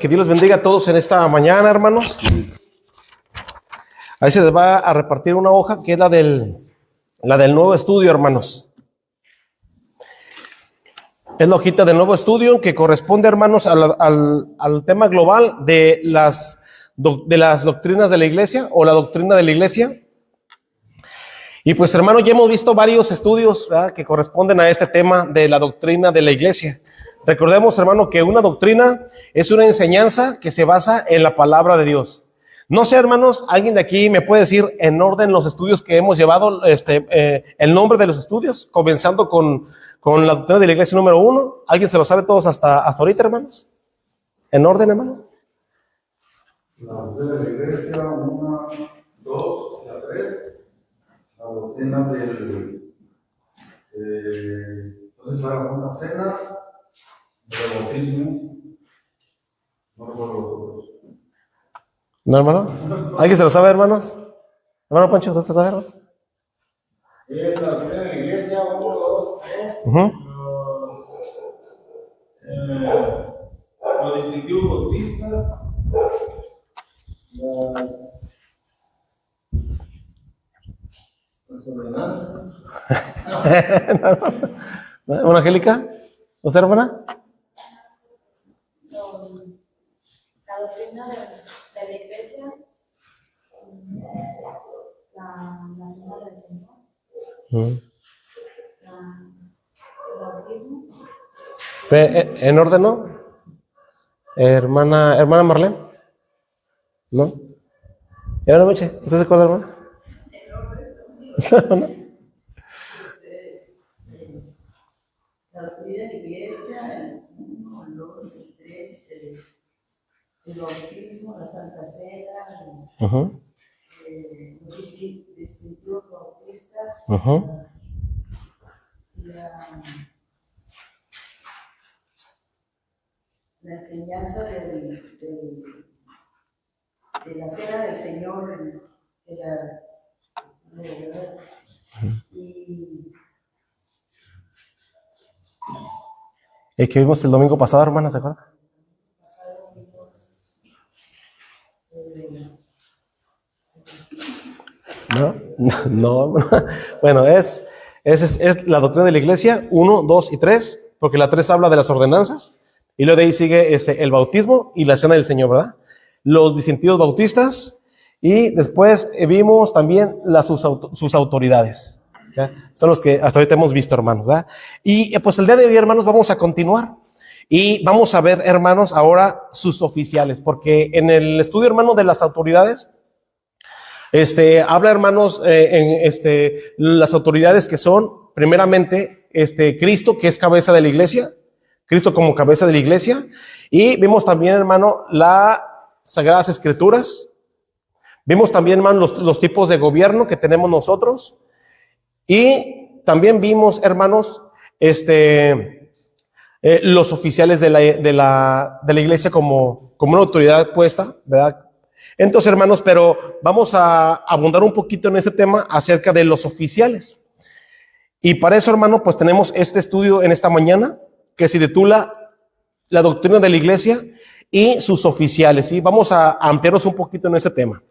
Que Dios los bendiga a todos en esta mañana, hermanos. Ahí se les va a repartir una hoja que es la del nuevo estudio, hermanos. Es la hojita del nuevo estudio que corresponde, hermanos, al tema global de las doctrinas de la iglesia o la doctrina de la iglesia. Y pues, hermanos, ya hemos visto varios estudios, ¿verdad?, que corresponden a este tema de la doctrina de la iglesia. Recordemos, hermano, que una doctrina es una enseñanza que se basa en la palabra de Dios. No sé, hermanos, alguien de aquí me puede decir en orden los estudios que hemos llevado, el nombre de los estudios, comenzando con la doctrina de la iglesia número 1. ¿Alguien se lo sabe todos hasta ahorita, hermanos? ¿En orden, hermano? La doctrina de la iglesia 1, 2, la 3. La doctrina del entonces para una cena, del bautismo, no recuerdo los otros. ¿No, hermano? ¿Alguien se lo sabe, hermanos? Hermano Pancho, ¿usted se sabe, hermano? Es la doctrina de la iglesia 1, 2, 3. Los distintivos bautistas, las ordenanzas. ¿Una Angélica? ¿Usted, hermana? La doctrina de la iglesia, la cena del Señor, el bautismo. ¿En orden, no? Hermana Marlene. ¿No? ¿Hermana Meche? ¿Usted se acuerda, hermana? ¿No? La doctrina de la iglesia, el 1, el 2, el 3, el bautismo, la Santa Cena, los distintivos bautistas, la enseñanza de la cena del Señor, y El que vimos el domingo pasado, hermana, ¿se acuerda? No. Bueno, es la doctrina de la iglesia 1, 2 y 3, porque la 3 habla de las ordenanzas, y luego de ahí sigue el bautismo y la cena del Señor, ¿verdad? Los distintivos bautistas, y después vimos también sus autoridades. ¿Ya? Son los que hasta ahorita hemos visto, hermanos, ¿verdad? Y pues el día de hoy, hermanos, vamos a continuar y vamos a ver, hermanos, ahora sus oficiales, porque en el estudio, hermano, de las autoridades, habla, hermanos, las autoridades que son, primeramente, Cristo, que es cabeza de la iglesia, Cristo como cabeza de la iglesia, y vimos también, hermano, las Sagradas Escrituras, vimos también, hermano, los tipos de gobierno que tenemos nosotros. Y también vimos, hermanos, los oficiales de la iglesia como una autoridad puesta, ¿verdad? Entonces, hermanos, pero vamos a abundar un poquito en este tema acerca de los oficiales. Y para eso, hermano, pues tenemos este estudio en esta mañana que se titula La doctrina de la iglesia y sus oficiales. Y vamos a ampliarnos un poquito en este tema.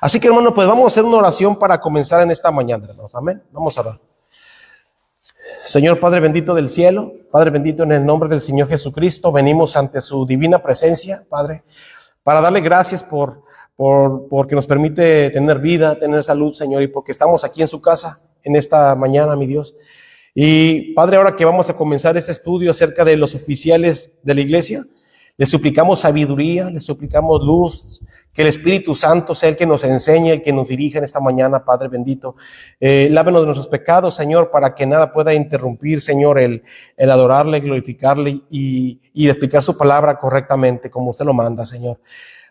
Así que, hermano, pues vamos a hacer una oración para comenzar en esta mañana, hermanos. Amén. Vamos a orar. Señor Padre bendito del cielo, Padre bendito, en el nombre del Señor Jesucristo, venimos ante su divina presencia, Padre, para darle gracias porque nos permite tener vida, tener salud, Señor, y porque estamos aquí en su casa en esta mañana, mi Dios. Y, Padre, ahora que vamos a comenzar este estudio acerca de los oficiales de la iglesia, le suplicamos sabiduría, le suplicamos luz, que el Espíritu Santo sea el que nos enseñe, el que nos dirija en esta mañana, Padre bendito. Lávenos de nuestros pecados, Señor, para que nada pueda interrumpir, Señor, el adorarle, glorificarle y explicar su palabra correctamente, como usted lo manda, Señor.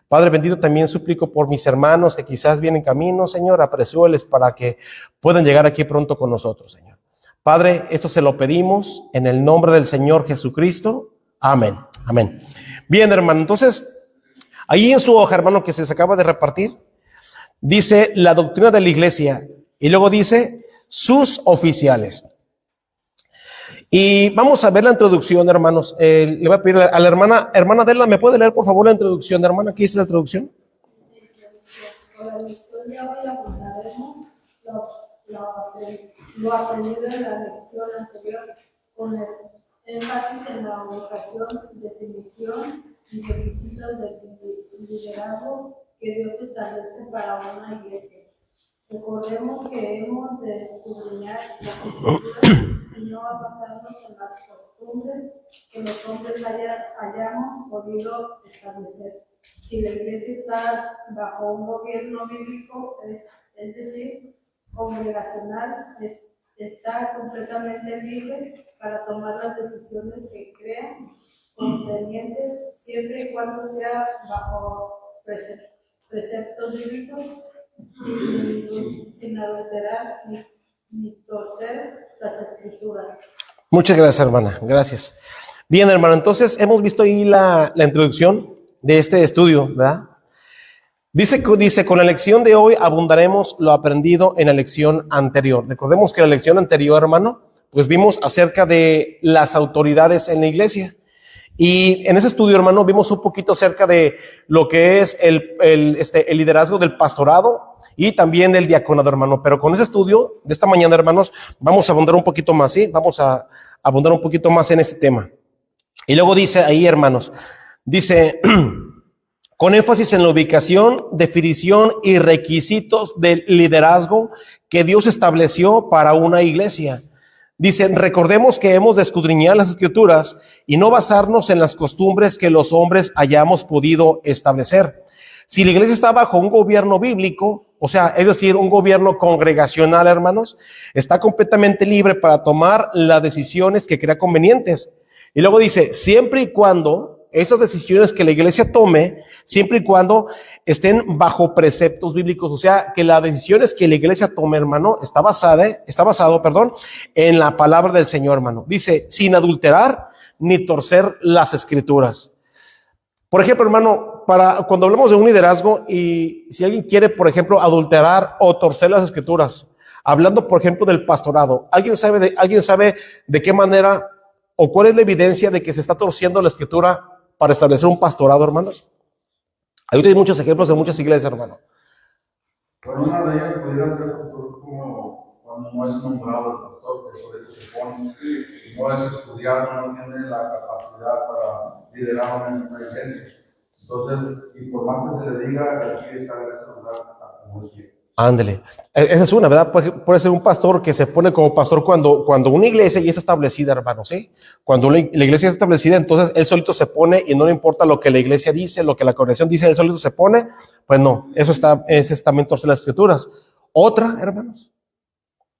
Padre bendito, también suplico por mis hermanos que quizás vienen camino, Señor, apresúreles para que puedan llegar aquí pronto con nosotros, Señor. Padre, esto se lo pedimos en el nombre del Señor Jesucristo. Amén. Amén. Bien, hermano, entonces, ahí en su hoja, hermano, que se les acaba de repartir, dice la doctrina de la iglesia y luego dice sus oficiales. Y vamos a ver la introducción, hermanos. Le voy a pedir a la hermana Adela, ¿me puede leer por favor la introducción, hermana? ¿Qué dice la introducción? Con la lección de hoy abordaremos lo aprendido en la lección anterior, con el énfasis en la vocación, definición y requisitos del liderazgo que Dios establece para una iglesia. Recordemos que hemos de escudriñar las escrituras y no a basarnos en las costumbres que los hombres hayamos podido establecer. Si la iglesia está bajo un gobierno bíblico, es decir, congregacional, está completamente libre para tomar las decisiones que crean convenientes, siempre y cuando sea bajo preceptos bíblicos, sin adulterar ni torcer las escrituras. Muchas gracias, hermana. Gracias. Bien, hermano, entonces hemos visto ahí la introducción de este estudio, ¿verdad? Dice, con la lección de hoy abundaremos lo aprendido en la lección anterior. Recordemos que la lección anterior, hermano, pues vimos acerca de las autoridades en la iglesia. Y en ese estudio, hermano, vimos un poquito acerca de lo que es el liderazgo del pastorado y también del diaconado, hermano. Pero con ese estudio de esta mañana, hermanos, vamos a abundar un poquito más, ¿sí? Vamos a abundar un poquito más en este tema. Y luego dice ahí, hermanos, dice, con énfasis en la ubicación, definición y requisitos del liderazgo que Dios estableció para una iglesia. Dicen, recordemos que hemos de escudriñar las escrituras y no basarnos en las costumbres que los hombres hayamos podido establecer. Si la iglesia está bajo un gobierno bíblico, o sea, es decir, un gobierno congregacional, hermanos, está completamente libre para tomar las decisiones que crea convenientes. Y luego dice, siempre y cuando esas decisiones que la iglesia tome, siempre y cuando estén bajo preceptos bíblicos, o sea, que las decisiones que la iglesia tome, hermano, está basado, en la palabra del Señor, hermano. Dice, sin adulterar ni torcer las escrituras. Por ejemplo, hermano, cuando hablamos de un liderazgo y si alguien quiere, por ejemplo, adulterar o torcer las escrituras, hablando, por ejemplo, del pastorado, ¿alguien sabe de qué manera o cuál es la evidencia de que se está torciendo la escritura para establecer un pastorado, hermanos? Hay muchos ejemplos en muchas iglesias, hermano. Bueno, una de ellas pudiera ser como cuando no es nombrado el pastor, que sobre eso se pone, no es estudiado, no tiene la capacidad para liderar una iglesia. Entonces, y por más que se le diga que quiere estar en ese lugar, como es bien. Ándele. Esa es una, ¿verdad? Puede ser un pastor que se pone como pastor cuando una iglesia ya está establecida, hermano, ¿sí? Cuando la iglesia está establecida, entonces él solito se pone y no le importa lo que la iglesia dice, lo que la congregación dice, él solito se pone. Pues no, ese es también torcer las escrituras. Otra, hermanos.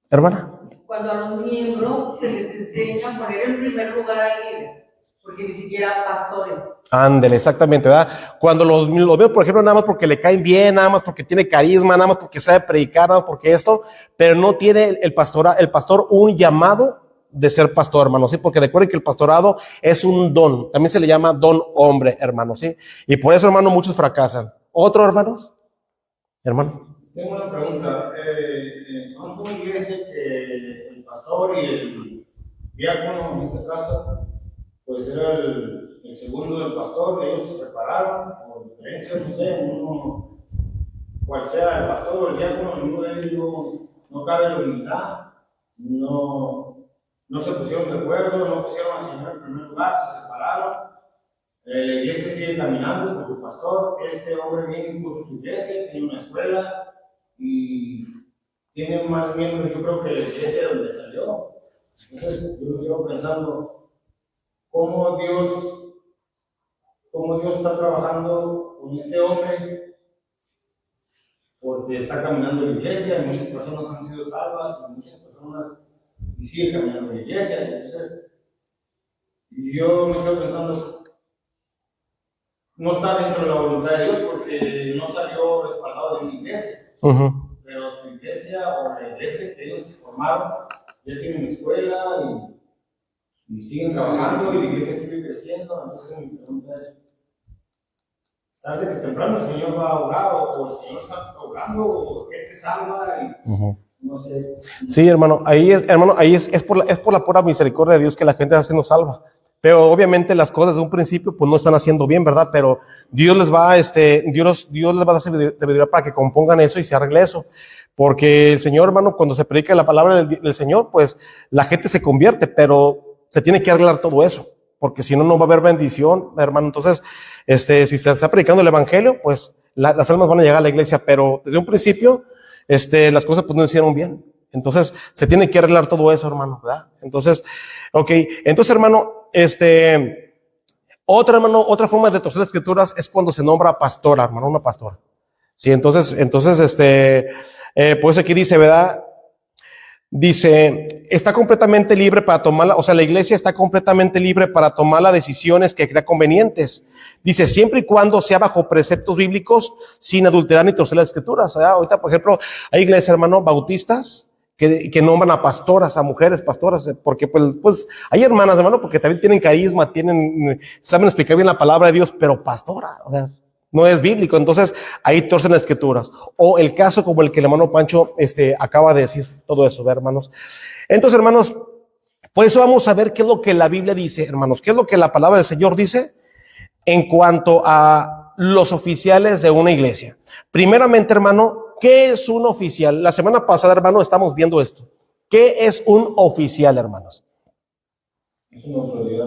Hermana. Cuando a los miembros se les enseña a poner en primer lugar al líder, porque ni siquiera pastores. Ándele, exactamente, ¿verdad? Cuando los veo, por ejemplo, nada más porque le caen bien, nada más porque tiene carisma, nada más porque sabe predicar, nada más porque esto, pero no tiene el pastor un llamado de ser pastor, hermano, ¿sí? Porque recuerden que el pastorado es un don, también se le llama don hombre, hermano, ¿sí? Y por eso, hermano, muchos fracasan. ¿Otro, hermanos? Hermano. Tengo una pregunta. Vamos a una iglesia que el pastor y el diácono, en este caso, pues era el segundo del pastor, ellos se separaron por diferencias, no sé, uno, cual sea el pastor o el diácono, ninguno de ellos no cabe la unidad, no se pusieron de acuerdo, no pusieron al Señor en primer lugar, se separaron. La iglesia sigue caminando con su pastor, este hombre viene incluso su iglesia, tiene una escuela y tiene más miembros, yo creo, que la iglesia donde salió. Entonces yo me quedo pensando, cómo Dios está trabajando con este hombre, porque está caminando en la iglesia, y muchas personas han sido salvas, y muchas personas siguen caminando en la iglesia. Entonces, yo me quedo pensando, no está dentro de la voluntad de Dios, porque no salió respaldado de una iglesia, pero su iglesia o la iglesia que ellos formaron ya tienen escuela y siguen trabajando y la iglesia sigue creciendo. Entonces mi pregunta es, tarde que temprano el Señor va a obrar o el Señor está obrando o gente salva no sé. Sí, hermano, es por la pura misericordia de Dios que la gente así nos salva. Pero obviamente las cosas de un principio pues no están haciendo bien, ¿verdad? Pero Dios les va, Dios les va a dar sabiduría para que compongan eso y se arregle eso. Porque el Señor, hermano, cuando se predica la palabra del Señor, pues la gente se convierte, pero se tiene que arreglar todo eso. Porque si no, no va a haber bendición, hermano. Entonces, si se está predicando el evangelio, pues las almas van a llegar a la iglesia, pero desde un principio, las cosas pues no hicieron bien. Entonces, se tiene que arreglar todo eso, hermano, ¿verdad? Entonces, hermano, otra forma de torcer las escrituras es cuando se nombra pastora, hermano, una pastora. Sí, entonces, por eso aquí dice, ¿verdad? Dice, está completamente libre para tomarla, o sea, la iglesia está completamente libre para tomar las decisiones que crea convenientes. Dice, siempre y cuando sea bajo preceptos bíblicos, sin adulterar ni torcer las escrituras. ¿Verdad? Ahorita, por ejemplo, hay iglesias, hermano, bautistas que nombran a pastoras, a mujeres pastoras, porque pues hay hermanas, hermano, porque también tienen carisma, saben explicar bien la palabra de Dios, pero pastora, o sea, no es bíblico. Entonces ahí torcen las escrituras. O el caso como el que el hermano Pancho acaba de decir, todo eso, ¿ve, hermanos? Entonces, hermanos, por eso vamos a ver qué es lo que la Biblia dice, hermanos, qué es lo que la palabra del Señor dice en cuanto a los oficiales de una iglesia. Primeramente, hermano, ¿qué es un oficial? La semana pasada, hermano, estamos viendo esto. ¿Qué es un oficial, hermanos? Es una autoridad.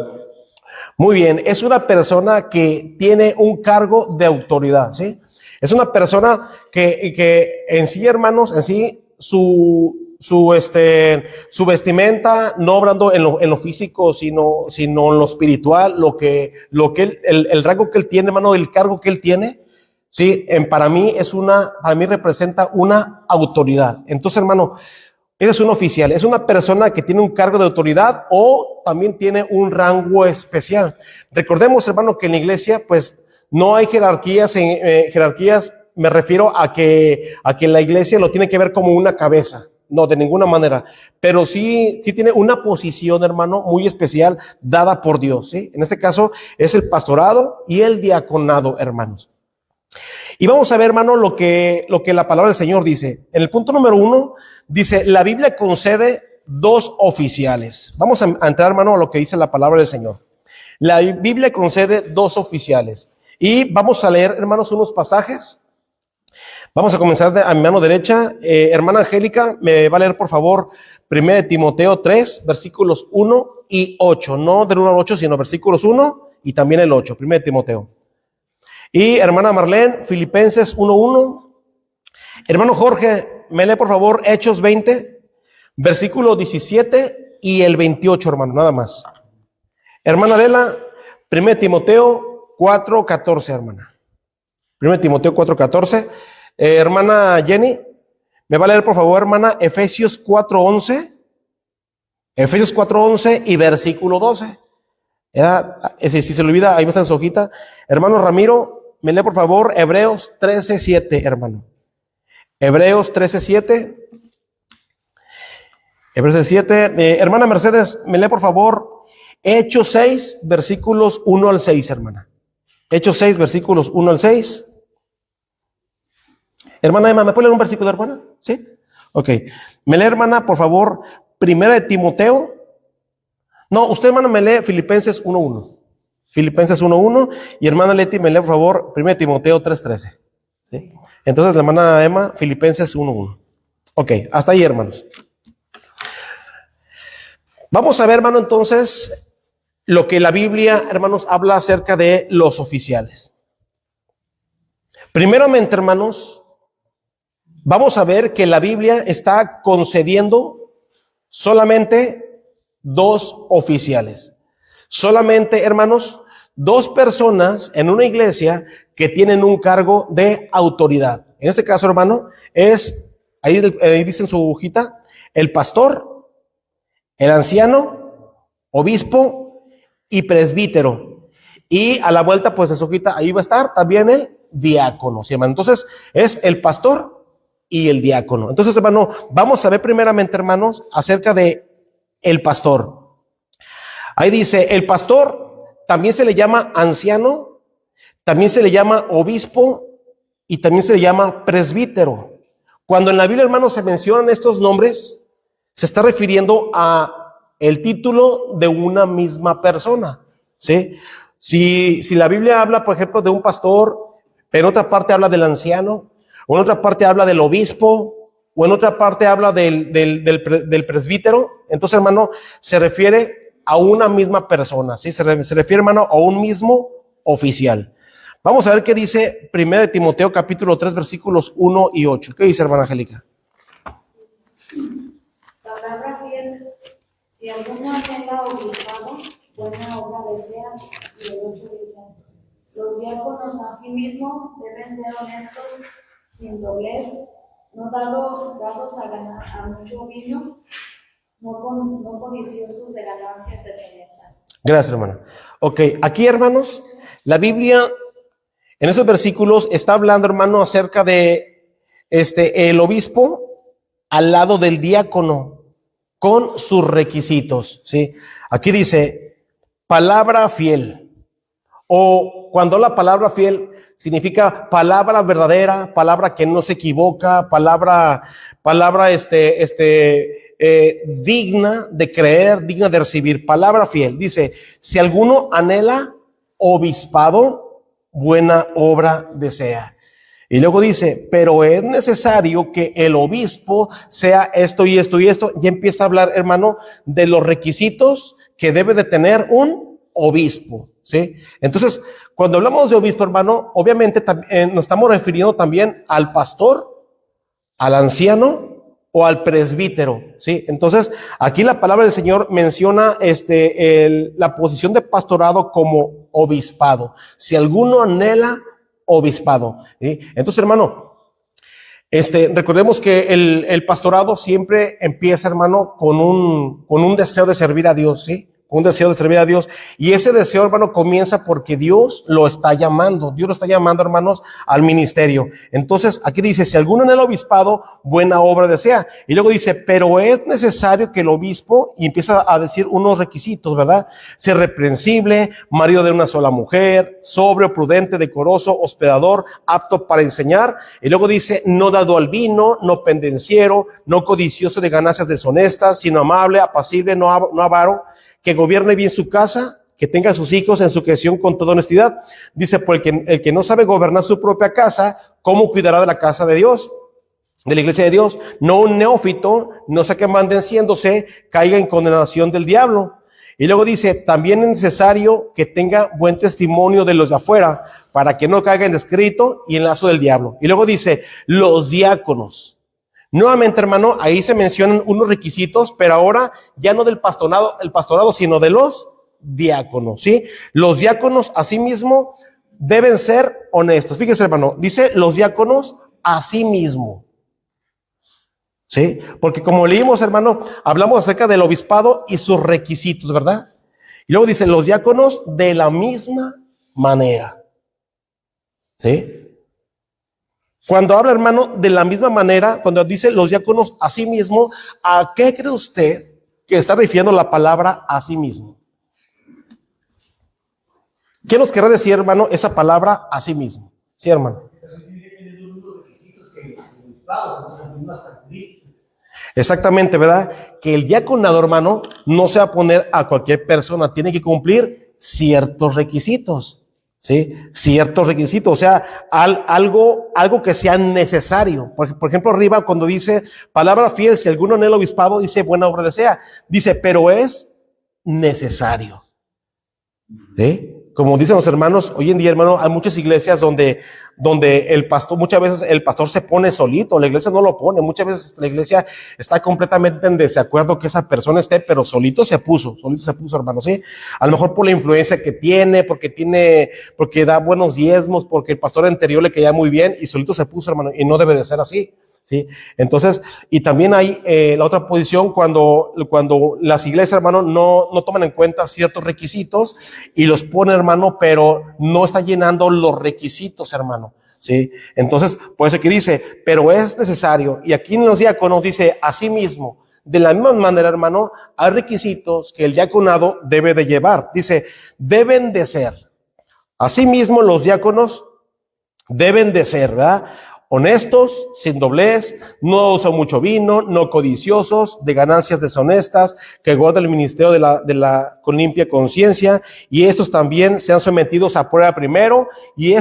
Muy bien, es una persona que tiene un cargo de autoridad, ¿sí? Es una persona que en sí, hermanos, en sí, su vestimenta, no hablando en lo físico, sino en lo espiritual, el rango que él tiene, hermano, el cargo que él tiene, sí, para mí representa una autoridad. Entonces, hermano, es un oficial, es una persona que tiene un cargo de autoridad o también tiene un rango especial. Recordemos, hermano, que en la iglesia, pues, no hay jerarquías. Jerarquías me refiero a que la iglesia lo tiene que ver como una cabeza. No, de ninguna manera. Pero sí tiene una posición, hermano, muy especial dada por Dios, ¿sí? En este caso es el pastorado y el diaconado, hermanos. Y vamos a ver, hermano, lo que la palabra del Señor dice. En el punto número 1, dice, la Biblia concede 2 oficiales. Vamos a entrar, hermano, a lo que dice la palabra del Señor. La Biblia concede 2 oficiales. Y vamos a leer, hermanos, unos pasajes. Vamos a comenzar a mi mano derecha. Hermana Angélica, me va a leer, por favor, 1 Timoteo 3, versículos 1 y 8. No del 1 al 8, sino versículos 1 y también el 8. 1 Timoteo. Y hermana Marlene, Filipenses 1:1. Hermano Jorge, me lee por favor Hechos 20, versículo 17 y el 28, hermano, nada más. Hermana Adela, 1 Timoteo 4:14, hermana. 1 Timoteo 4:14. Hermana Jenny, me va a leer por favor, hermana, Efesios 4:11. Efesios 4:11 y versículo 12. Si se le olvida, ahí está en su hojita. Hermano Ramiro, me lee por favor Hebreos 13:7, hermano. Hebreos 13:7. Hebreos 13:7. Hermana Mercedes, me lee por favor Hechos 6, versículos 1 al 6, hermana. Hechos 6, versículos 1 al 6. Hermana Emma, ¿me puede leer un versículo, hermana? ¿Sí? Ok. Me lee, hermana, por favor, 1 Timoteo. No, usted, hermana, me lee Filipenses 1:1. Filipenses 1:1. Y hermana Leti, me lee, por favor, 1 Timoteo 3:13. ¿Sí? Entonces, la hermana Emma, Filipenses 1:1. Ok, hasta ahí, hermanos. Vamos a ver, hermano, entonces, lo que la Biblia, hermanos, habla acerca de los oficiales. Primeramente, hermanos, vamos a ver que la Biblia está concediendo solamente 2 oficiales. Solamente, hermanos, 2 personas en una iglesia que tienen un cargo de autoridad. En este caso, hermano, ahí dice en su hojita, el pastor, el anciano, obispo y presbítero. Y a la vuelta, pues en su hojita, ahí va a estar también el diácono, ¿sí, hermano? Entonces, es el pastor y el diácono. Entonces, hermano, vamos a ver primeramente, hermanos, acerca de el pastor. Ahí dice, el pastor también se le llama anciano, también se le llama obispo y también se le llama presbítero. Cuando en la Biblia, hermanos, se mencionan estos nombres, se está refiriendo a el título de una misma persona, ¿sí? Si la Biblia habla, por ejemplo, de un pastor, en otra parte habla del anciano, o en otra parte habla del obispo, o en otra parte habla del presbítero, entonces, hermano, se refiere a una misma persona, ¿sí? Se refiere, hermano, a un mismo oficial. Vamos a ver qué dice 1 Timoteo capítulo 3 versículos 1 y 8. ¿Qué dice, hermana Angélica? Palabra fiel, si alguno anhela obispado, buena obra desea, y el 8 dice, los diáconos asimismo deben ser honestos, sin doblez, no dados a mucho vino, no codiciosos de ganancias deshonestas. Gracias, hermana. Ok, aquí, hermanos, la Biblia en esos versículos está hablando, hermano, acerca de el obispo al lado del diácono con sus requisitos, ¿sí? Aquí dice palabra fiel, o cuando la palabra fiel significa palabra verdadera, palabra que no se equivoca, palabra digna de creer, digna de recibir, palabra fiel. Dice, si alguno anhela obispado, buena obra desea. Y luego dice, pero es necesario que el obispo sea esto y esto y esto. Y empieza a hablar, hermano, de los requisitos que debe de tener un obispo, ¿sí? Entonces, cuando hablamos de obispo, hermano, obviamente nos estamos refiriendo también al pastor, al anciano o al presbítero, ¿sí? Entonces, aquí la palabra del Señor menciona la posición de pastorado como obispado. Si alguno anhela obispado, ¿sí? Entonces, hermano, recordemos que el pastorado siempre empieza, hermano, con un deseo de servir a Dios, ¿sí? Un deseo de servir a Dios. Y ese deseo, hermano, comienza porque Dios lo está llamando. Dios lo está llamando, hermanos, al ministerio. Entonces, aquí dice, si alguno en el obispado, buena obra desea. Y luego dice, pero es necesario que el obispo, y empieza a decir unos requisitos, ¿verdad? Ser reprensible, marido de una sola mujer, sobrio, prudente, decoroso, hospedador, apto para enseñar. Y luego dice, no dado al vino, no pendenciero, no codicioso de ganancias deshonestas, sino amable, apacible, no avaro, que gobierne bien su casa, que tenga a sus hijos en sujeción con toda honestidad. Dice, porque el que no sabe gobernar su propia casa, ¿cómo cuidará de la casa de Dios? De la iglesia de Dios. No un neófito, no sea que mandeciéndose, caiga en condenación del diablo. Y luego dice, también es necesario que tenga buen testimonio de los de afuera, para que no caiga en descrédito y en lazo del diablo. Y luego dice, los diáconos. Nuevamente, hermano, ahí se mencionan unos requisitos, pero ahora ya no del pastorado, sino de los diáconos, ¿sí? Los diáconos asimismo deben ser honestos. Fíjese, hermano, dice los diáconos asimismo, ¿sí? Porque como leímos, hermano, hablamos acerca del obispado y sus requisitos, ¿verdad? Y luego dice los diáconos de la misma manera, ¿sí? Cuando habla, hermano, de la misma manera, cuando dice los diáconos a sí mismo, ¿a qué cree usted que está refiriendo la palabra a sí mismo? ¿Qué nos querrá decir, hermano, esa palabra a sí mismo? Sí, hermano. Exactamente, ¿verdad? Que el diaconado, hermano, no se va a poner a cualquier persona, tiene que cumplir ciertos requisitos. ¿Sí? Ciertos requisitos, o sea, algo que sea necesario. Por ejemplo, arriba cuando dice palabra fiel, si alguno en el obispado, dice buena obra desea, dice, pero es necesario. ¿Sí? Como dicen los hermanos, hoy en día, hermano, hay muchas iglesias donde el pastor, muchas veces el pastor se pone solito, la iglesia no lo pone, muchas veces la iglesia está completamente en desacuerdo que esa persona esté, pero solito se puso, hermano, ¿sí? A lo mejor por la influencia que tiene, porque da buenos diezmos, porque el pastor anterior le caía muy bien y solito se puso, hermano, y no debe de ser así. ¿Sí? Entonces, y también hay la otra posición cuando las iglesias, hermano, no toman en cuenta ciertos requisitos y los ponen, hermano, pero no está llenando los requisitos, hermano, ¿sí? Entonces, por eso que dice, pero es necesario, y aquí en los diáconos dice, así mismo, de la misma manera, hermano, hay requisitos que el diaconado debe de llevar. Dice, deben de ser. Asimismo, los diáconos deben de ser, ¿verdad? honestos, sin doblez, no usan mucho vino, no codiciosos, de ganancias deshonestas, que guardan el ministerio con limpia conciencia, y estos también sean sometidos a prueba primero, y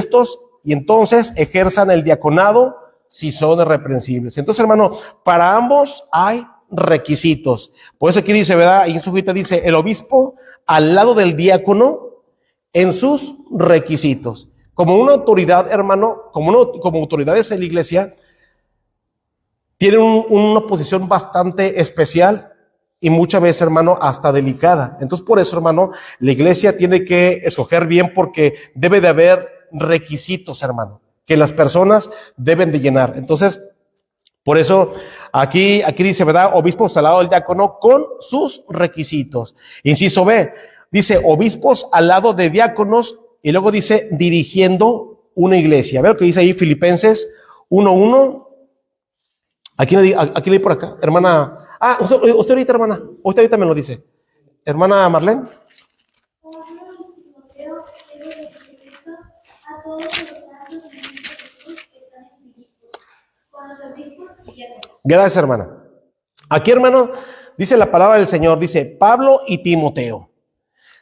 entonces ejerzan el diaconado si son irreprensibles. Entonces, hermano, para ambos hay requisitos. Por eso aquí dice, ¿verdad? Y en su hojita dice, el obispo al lado del diácono en sus requisitos. Como una autoridad, hermano, como autoridades en la iglesia, tienen una posición bastante especial y muchas veces, hermano, hasta delicada. Entonces, por eso, hermano, la iglesia tiene que escoger bien porque debe de haber requisitos, hermano, que las personas deben de llenar. Entonces, por eso aquí dice, ¿verdad? Obispos al lado del diácono con sus requisitos. Inciso B, dice obispos al lado de diáconos y luego dice dirigiendo una iglesia. A ver lo que dice ahí Filipenses 1:1. Aquí leí por acá, hermana. Usted ahorita, hermana. Usted ahorita me lo dice. Hermana Marlene. A todos los santos en Cristo Jesús que están en Filipos, con los obispos y diáconos. Gracias, hermana. Aquí, hermano, dice la palabra del Señor, dice Pablo y Timoteo,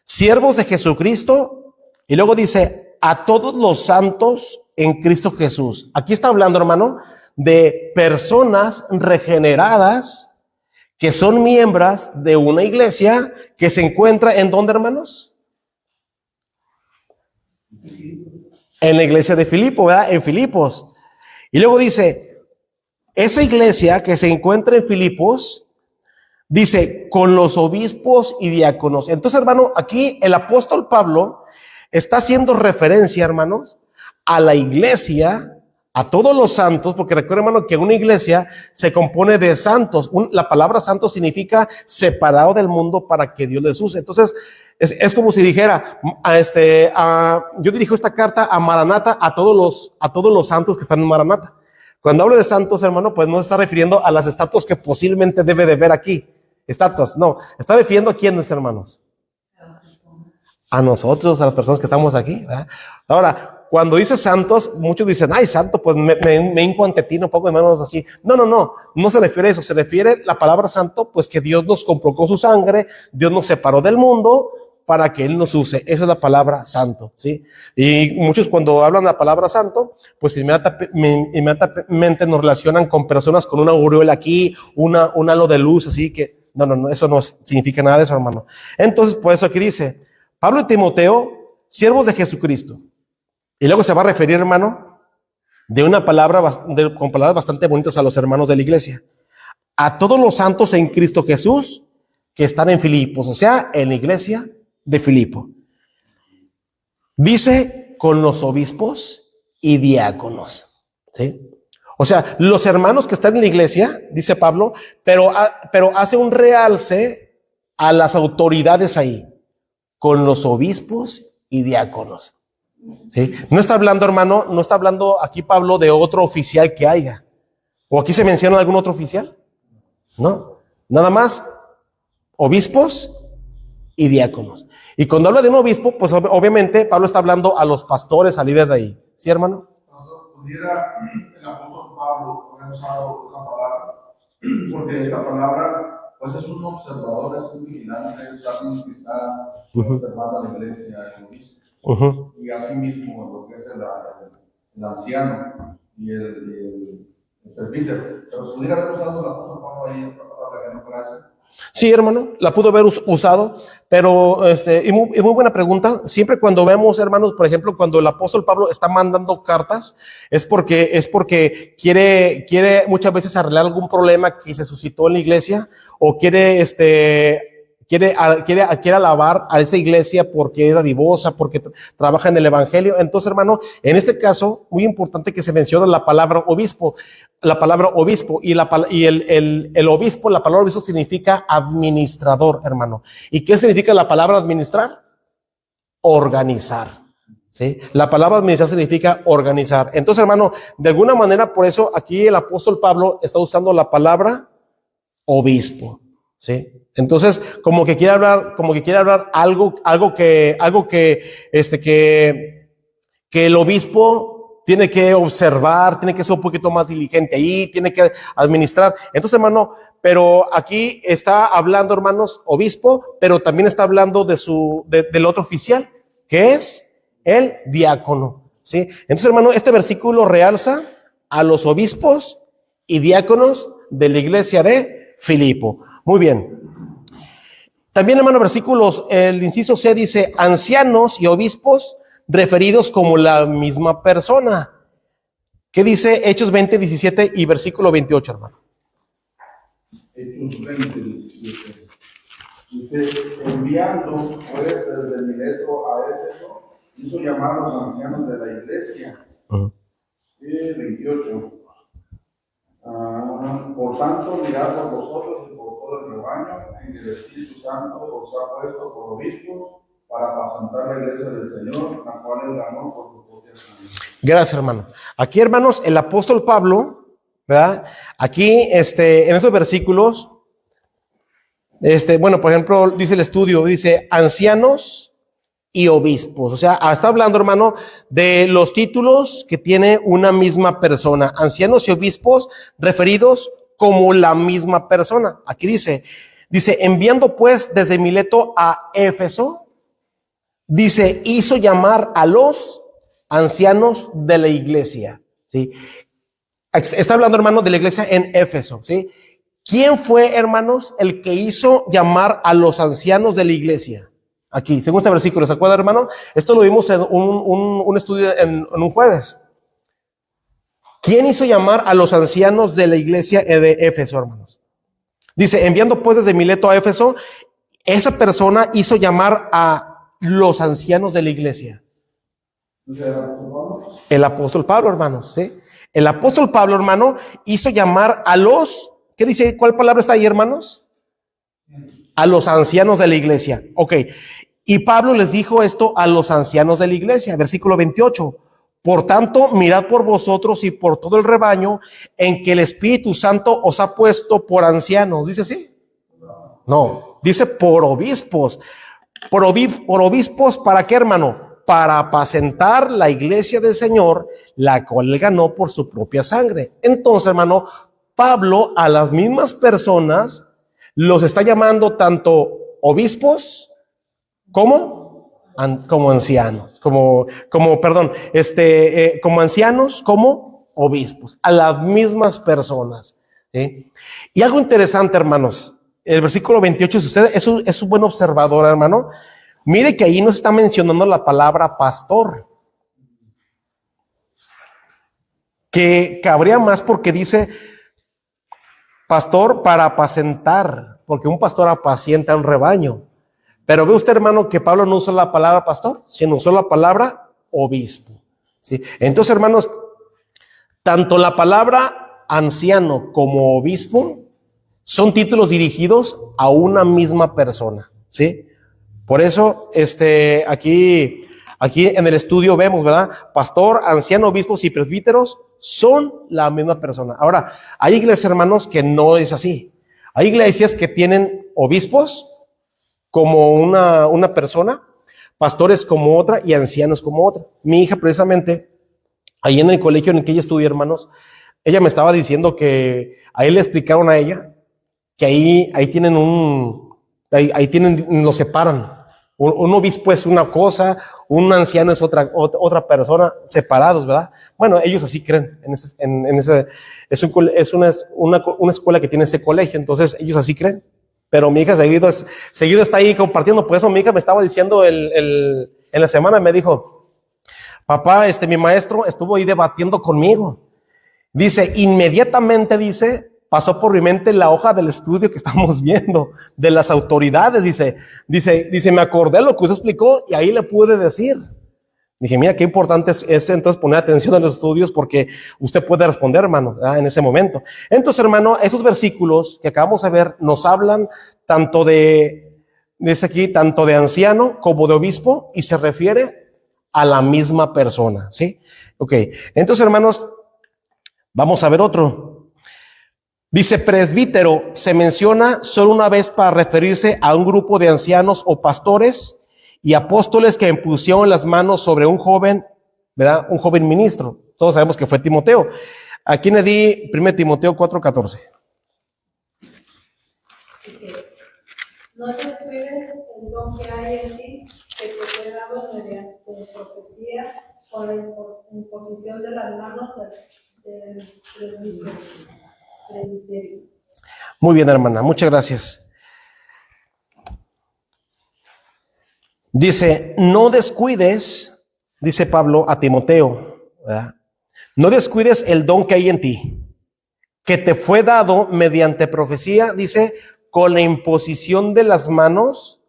siervos de Jesucristo, y luego dice a todos los santos en Cristo Jesús. Aquí está hablando, hermano, de personas regeneradas que son miembros de una iglesia que se encuentra en ¿dónde, hermanos? En la iglesia de Filipo, ¿verdad? En Filipos. Y luego dice, esa iglesia que se encuentra en Filipos, dice, con los obispos y diáconos. Entonces, hermano, aquí el apóstol Pablo está haciendo referencia, hermanos, a la iglesia, a todos los santos, porque recuerda, hermano, que una iglesia se compone de santos. La palabra santo significa separado del mundo para que Dios les use. Entonces, es como si dijera, yo dirijo esta carta a Maranata, a todos los santos que están en Maranata. Cuando hablo de santos, hermano, pues no se está refiriendo a las estatuas que posiblemente debe de ver aquí. Estatuas, no. Está refiriendo a quiénes, hermanos. A nosotros, a las personas que estamos aquí, ¿verdad? Ahora, cuando dice santos, muchos dicen, ay, santo, pues me hinco ante ti, no pongo de manos así. No se refiere a eso, se refiere la palabra santo, pues que Dios nos compró con su sangre, Dios nos separó del mundo para que Él nos use. Esa es la palabra santo, ¿sí? Y muchos cuando hablan de la palabra santo, pues inmediatamente nos relacionan con personas con una aureola aquí, un halo de luz, así que, no, eso no significa nada de eso, hermano. Entonces, por eso aquí dice, Pablo y Timoteo, siervos de Jesucristo. Y luego se va a referir, hermano, con palabras bastante bonitas a los hermanos de la iglesia. A todos los santos en Cristo Jesús que están en Filipos, o sea, en la iglesia de Filipo. Dice con los obispos y diáconos, ¿sí? O sea, los hermanos que están en la iglesia, dice Pablo, pero hace un realce a las autoridades ahí, con los obispos y diáconos. ¿Sí? No está hablando, hermano, no está hablando aquí Pablo de otro oficial que haya. ¿O aquí se menciona algún otro oficial? No, nada más obispos y diáconos. Y cuando habla de un obispo, pues obviamente Pablo está hablando a los pastores, al líder de ahí. ¿Sí, hermano? Cuando pudiera el apóstol Pablo haber usado otra palabra, porque esta palabra pues es un observador, es un vigilante, es alguien que está observando a la iglesia, el obispo. Y así mismo lo que es el anciano y el presbítero. Pero pudiera haber usado la apóstol Pablo ahí otra palabra que no parece. Sí, hermano, la pudo haber usado, pero y muy buena pregunta. Siempre cuando vemos, hermanos, por ejemplo, cuando el apóstol Pablo está mandando cartas, es porque quiere muchas veces arreglar algún problema que se suscitó en la iglesia, o quiere alabar a esa iglesia porque es dadivosa, porque trabaja en el evangelio. Entonces, hermano, en este caso, muy importante que se menciona la palabra obispo. La palabra obispo y el obispo, la palabra obispo significa administrador, hermano. ¿Y qué significa la palabra administrar? Organizar. ¿Sí? La palabra administrar significa organizar. Entonces, hermano, de alguna manera, por eso aquí el apóstol Pablo está usando la palabra obispo. ¿Sí? Entonces, como que quiere hablar algo que el obispo tiene que observar, tiene que ser un poquito más diligente ahí, tiene que administrar. Entonces, hermano, pero aquí está hablando, hermanos, obispo, pero también está hablando del otro oficial, que es el diácono, ¿sí? Entonces, hermano, este versículo realza a los obispos y diáconos de la iglesia de Filipo. Muy bien. También, hermano, versículos, el inciso C dice, ancianos y obispos referidos como la misma persona. ¿Qué dice Hechos 20, 17 y versículo 28, hermano? Hechos 20, 17. Dice, enviando pues desde Mileto a Éfeso, hizo llamar a los ancianos de la iglesia. 28. Por tanto, mirad por vosotros y por todo el rebaño, en que el Espíritu Santo os ha puesto por obispos para apacentar la iglesia del Señor, la cual él ganó por su propia sangre. Gracias, hermano. Aquí, hermanos, el apóstol Pablo, ¿verdad? Aquí, en estos versículos, bueno, por ejemplo, dice el estudio, dice ancianos y obispos. O sea, está hablando, hermano, de los títulos que tiene una misma persona. Ancianos y obispos referidos como la misma persona. Aquí dice, enviando pues desde Mileto a Éfeso, dice, hizo llamar a los ancianos de la iglesia, ¿sí? Está hablando, hermano, de la iglesia en Éfeso, ¿sí? ¿Quién fue, hermanos, el que hizo llamar a los ancianos de la iglesia? Aquí, según este versículo, ¿se acuerdan, hermano? Esto lo vimos en un estudio en un jueves. ¿Quién hizo llamar a los ancianos de la iglesia de Éfeso, hermanos? Dice, enviando pues desde Mileto a Éfeso, esa persona hizo llamar a los ancianos de la iglesia. El apóstol Pablo, hermanos, ¿sí? El apóstol Pablo, hermano, hizo llamar a los, ¿qué dice? ¿Cuál palabra está ahí, hermanos? A los ancianos de la iglesia. Ok. Y Pablo les dijo esto a los ancianos de la iglesia, versículo 28. Por tanto, mirad por vosotros y por todo el rebaño en que el Espíritu Santo os ha puesto por ancianos. ¿Dice así? No, dice por obispos. Por obispos, ¿para qué, hermano? Para apacentar la iglesia del Señor, la cual él ganó por su propia sangre. Entonces, hermano, Pablo a las mismas personas los está llamando tanto obispos como ancianos, como ancianos como obispos, a las mismas personas, ¿sí? Y algo interesante, hermanos, el versículo 28, si usted es un buen observador, hermano, mire que ahí no se está mencionando la palabra pastor, que cabría más porque dice pastor para apacentar, porque un pastor apacienta un rebaño. Pero ve usted, hermano, que Pablo no usó la palabra pastor, sino usó la palabra obispo, ¿sí? Entonces, hermanos, tanto la palabra anciano como obispo son títulos dirigidos a una misma persona, ¿sí? Por eso, aquí en el estudio vemos, ¿verdad? Pastor, anciano, obispos y presbíteros son la misma persona. Ahora, hay iglesias, hermanos, que no es así. Hay iglesias que tienen obispos como una persona, pastores como otra y ancianos como otra. Mi hija, precisamente, ahí en el colegio en el que ella estudia, hermanos, ella me estaba diciendo que ahí le explicaron a ella que ahí tienen los separan. Un obispo es una cosa, un anciano es otra persona, separados, ¿verdad? Bueno, ellos así creen. Es una escuela que tiene ese colegio, entonces ellos así creen. Pero mi hija seguido está ahí compartiendo. Por eso mi hija me estaba diciendo en la semana, me dijo, papá, mi maestro estuvo ahí debatiendo conmigo. Dice, inmediatamente, pasó por mi mente la hoja del estudio que estamos viendo, de las autoridades, dice, me acordé lo que usted explicó y ahí le pude decir. Dije, mira, qué importante es entonces poner atención a los estudios porque usted puede responder, hermano, en ese momento. Entonces, hermano, esos versículos que acabamos de ver nos hablan tanto dice aquí, tanto de anciano como de obispo y se refiere a la misma persona, ¿sí? Ok, entonces, hermanos, vamos a ver otro. Dice presbítero, se menciona solo una vez para referirse a un grupo de ancianos o pastores y apóstoles que impusieron las manos sobre un joven ¿verdad? Un joven ministro. Todos sabemos que fue Timoteo. ¿A quién le di 1 Timoteo 4:14? No descuides el don que hay en ti, que te fue dado mediante profecía con la imposición de las manos del presbiterio. Muy bien, hermana, muchas gracias. Dice, no descuides, dice Pablo a Timoteo, ¿verdad? No descuides el don que hay en ti, que te fue dado mediante profecía, dice, con la imposición de las manos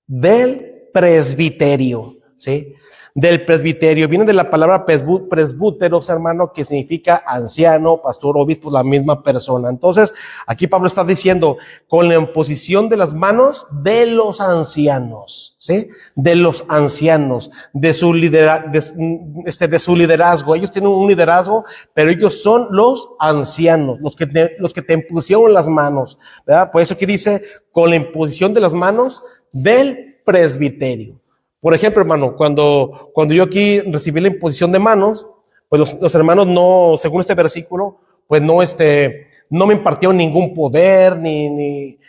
del presbiterio, ¿sí? Del presbiterio, viene de la palabra presbúteros, hermano, que significa anciano, pastor, obispo, la misma persona. Entonces, aquí Pablo está diciendo, con la imposición de las manos de los ancianos, ¿sí? De los ancianos, de su liderazgo. Ellos tienen un liderazgo, pero ellos son los ancianos, los que te impusieron las manos, ¿verdad? Por eso aquí dice, con la imposición de las manos del presbiterio. Por ejemplo, hermano, cuando yo aquí recibí la imposición de manos, pues los hermanos no, según este versículo, pues no me impartieron ningún poder, ni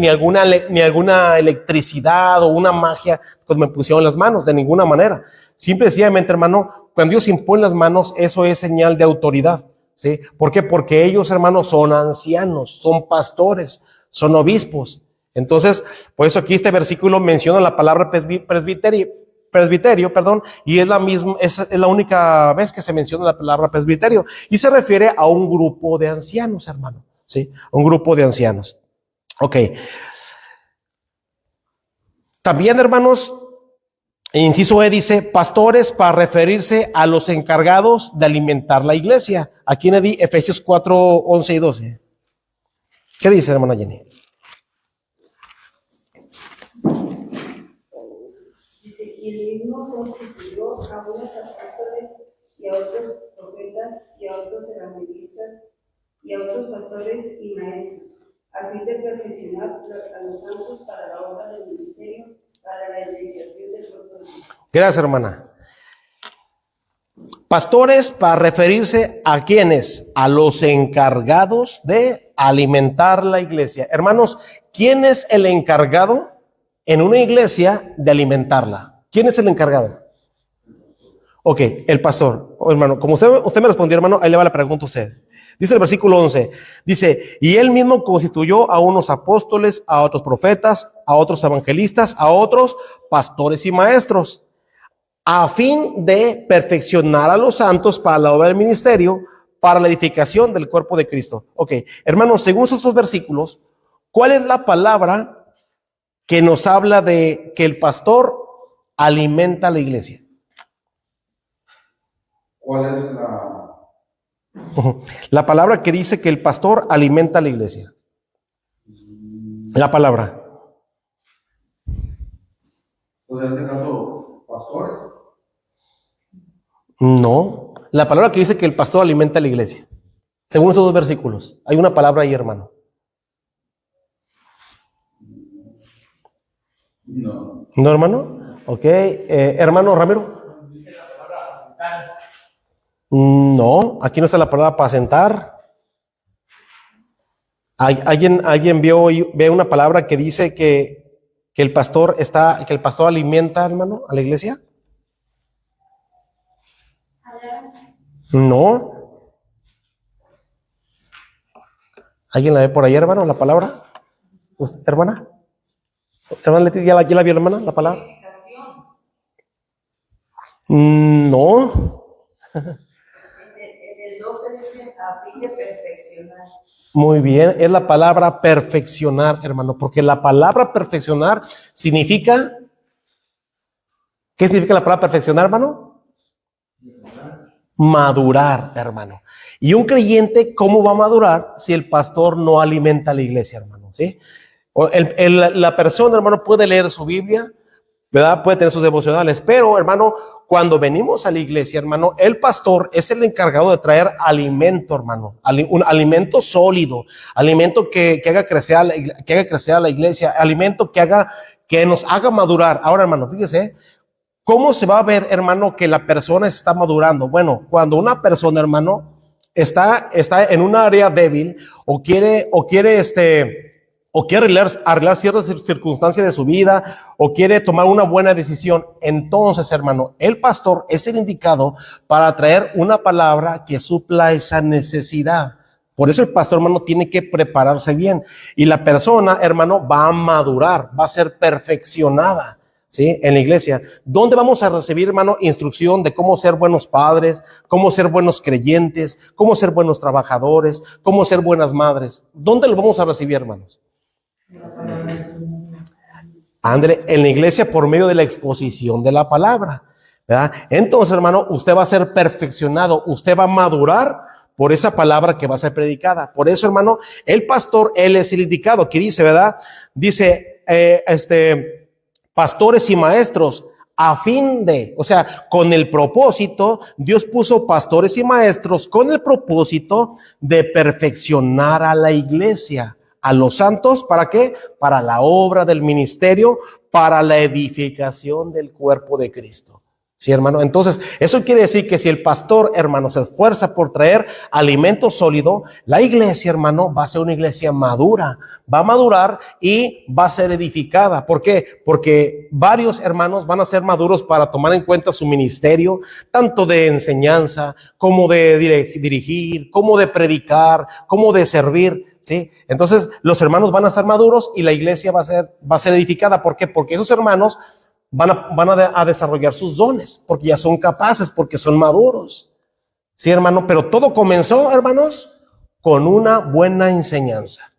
alguna electricidad o una magia, pues me pusieron las manos, de ninguna manera. Simple y sencillamente, hermano, cuando Dios impone las manos, eso es señal de autoridad, ¿sí? ¿Por qué? Porque ellos, hermanos, son ancianos, son pastores, son obispos. Entonces, por eso aquí este versículo menciona la palabra presbiterio, y es la única vez que se menciona la palabra presbiterio, y se refiere a un grupo de ancianos, hermano, ¿sí? Un grupo de ancianos. Ok. También, hermanos, inciso E dice, pastores, para referirse a los encargados de alimentar la iglesia. Aquí le di Efesios 4:11 y 12. ¿Qué dice, hermana Jenny? Y el mismo constituyó a unos apóstoles y a otros profetas y a otros evangelistas y a otros pastores y maestros, a fin de perfeccionar a los santos para la obra del ministerio, para la edificación del cuerpo de Cristo. Gracias, hermana. Pastores, para referirse a quiénes, a los encargados de alimentar la iglesia. Hermanos, ¿quién es el encargado en una iglesia de alimentarla? ¿Quién es el encargado? Ok, el pastor. Oh, hermano, como usted me respondió, hermano, ahí le va la pregunta a usted. Dice el versículo 11, dice, y él mismo constituyó a unos apóstoles, a otros profetas, a otros evangelistas, a otros pastores y maestros, a fin de perfeccionar a los santos para la obra del ministerio, para la edificación del cuerpo de Cristo. Ok, hermanos, según estos dos versículos, ¿cuál es la palabra que nos habla de que el pastor alimenta a la iglesia? ¿Cuál es la palabra que dice que el pastor alimenta a la iglesia? La palabra. pues en este caso, pastores? No, la palabra que dice que el pastor alimenta a la iglesia. Según esos dos versículos, hay una palabra ahí, hermano. No. ¿No, hermano? Ok, hermano Ramiro. Dice la palabra apacentar. No, aquí no está la palabra apacentar. ¿Alguien ve una palabra que dice que el pastor alimenta, hermano, a la iglesia? No. ¿Alguien la ve por ahí, hermano, la palabra? ¿Hermana? ¿Hermana Leti, ya la vio, hermana, la palabra? No. En el 12 dice a fin de perfeccionar. Muy bien, es la palabra perfeccionar, hermano, porque la palabra perfeccionar significa, ¿qué significa la palabra perfeccionar, hermano? Madurar, hermano. Y un creyente, ¿cómo va a madurar si el pastor no alimenta a la iglesia, hermano? ¿Sí? La persona, hermano, puede leer su Biblia, ¿verdad? Puede tener sus devocionales, pero, hermano, cuando venimos a la iglesia, hermano, el pastor es el encargado de traer alimento, hermano, un alimento sólido, alimento que haga crecer a la iglesia, alimento que nos haga madurar. Ahora, hermano, fíjese, ¿Cómo se va a ver, hermano, que la persona está madurando? Bueno, cuando una persona, hermano, está en un área débil o quiere arreglar ciertas circunstancias de su vida o quiere tomar una buena decisión, entonces, hermano, el pastor es el indicado para traer una palabra que supla esa necesidad. Por eso el pastor, hermano, tiene que prepararse bien. Y la persona, hermano, va a madurar, va a ser perfeccionada, ¿sí? En la iglesia. ¿Dónde vamos a recibir, hermano, instrucción de cómo ser buenos padres, cómo ser buenos creyentes, cómo ser buenos trabajadores, cómo ser buenas madres? ¿Dónde lo vamos a recibir, hermanos? Andre, en la iglesia por medio de la exposición de la palabra, ¿verdad? Entonces, hermano, usted va a ser perfeccionado, usted va a madurar por esa palabra que va a ser predicada. Por eso, hermano, el pastor, él es el indicado. Aquí dice, ¿verdad? Dice, pastores y maestros, a fin de, o sea, con el propósito, Dios puso pastores y maestros con el propósito de perfeccionar a la iglesia, a los santos, ¿para qué? Para la obra del ministerio, para la edificación del cuerpo de Cristo. Sí, hermano. Entonces, eso quiere decir que si el pastor, hermano, se esfuerza por traer alimento sólido, la iglesia, hermano, va a ser una iglesia madura, va a madurar y va a ser edificada. ¿Por qué? Porque varios hermanos van a ser maduros para tomar en cuenta su ministerio, tanto de enseñanza, como de dirigir, como de predicar, como de servir. ¿Sí? Entonces, los hermanos van a estar maduros y la iglesia va a ser edificada. ¿Por qué? Porque esos hermanos van a desarrollar sus dones, porque ya son capaces, porque son maduros. Sí, hermano, pero todo comenzó, hermanos, con una buena enseñanza.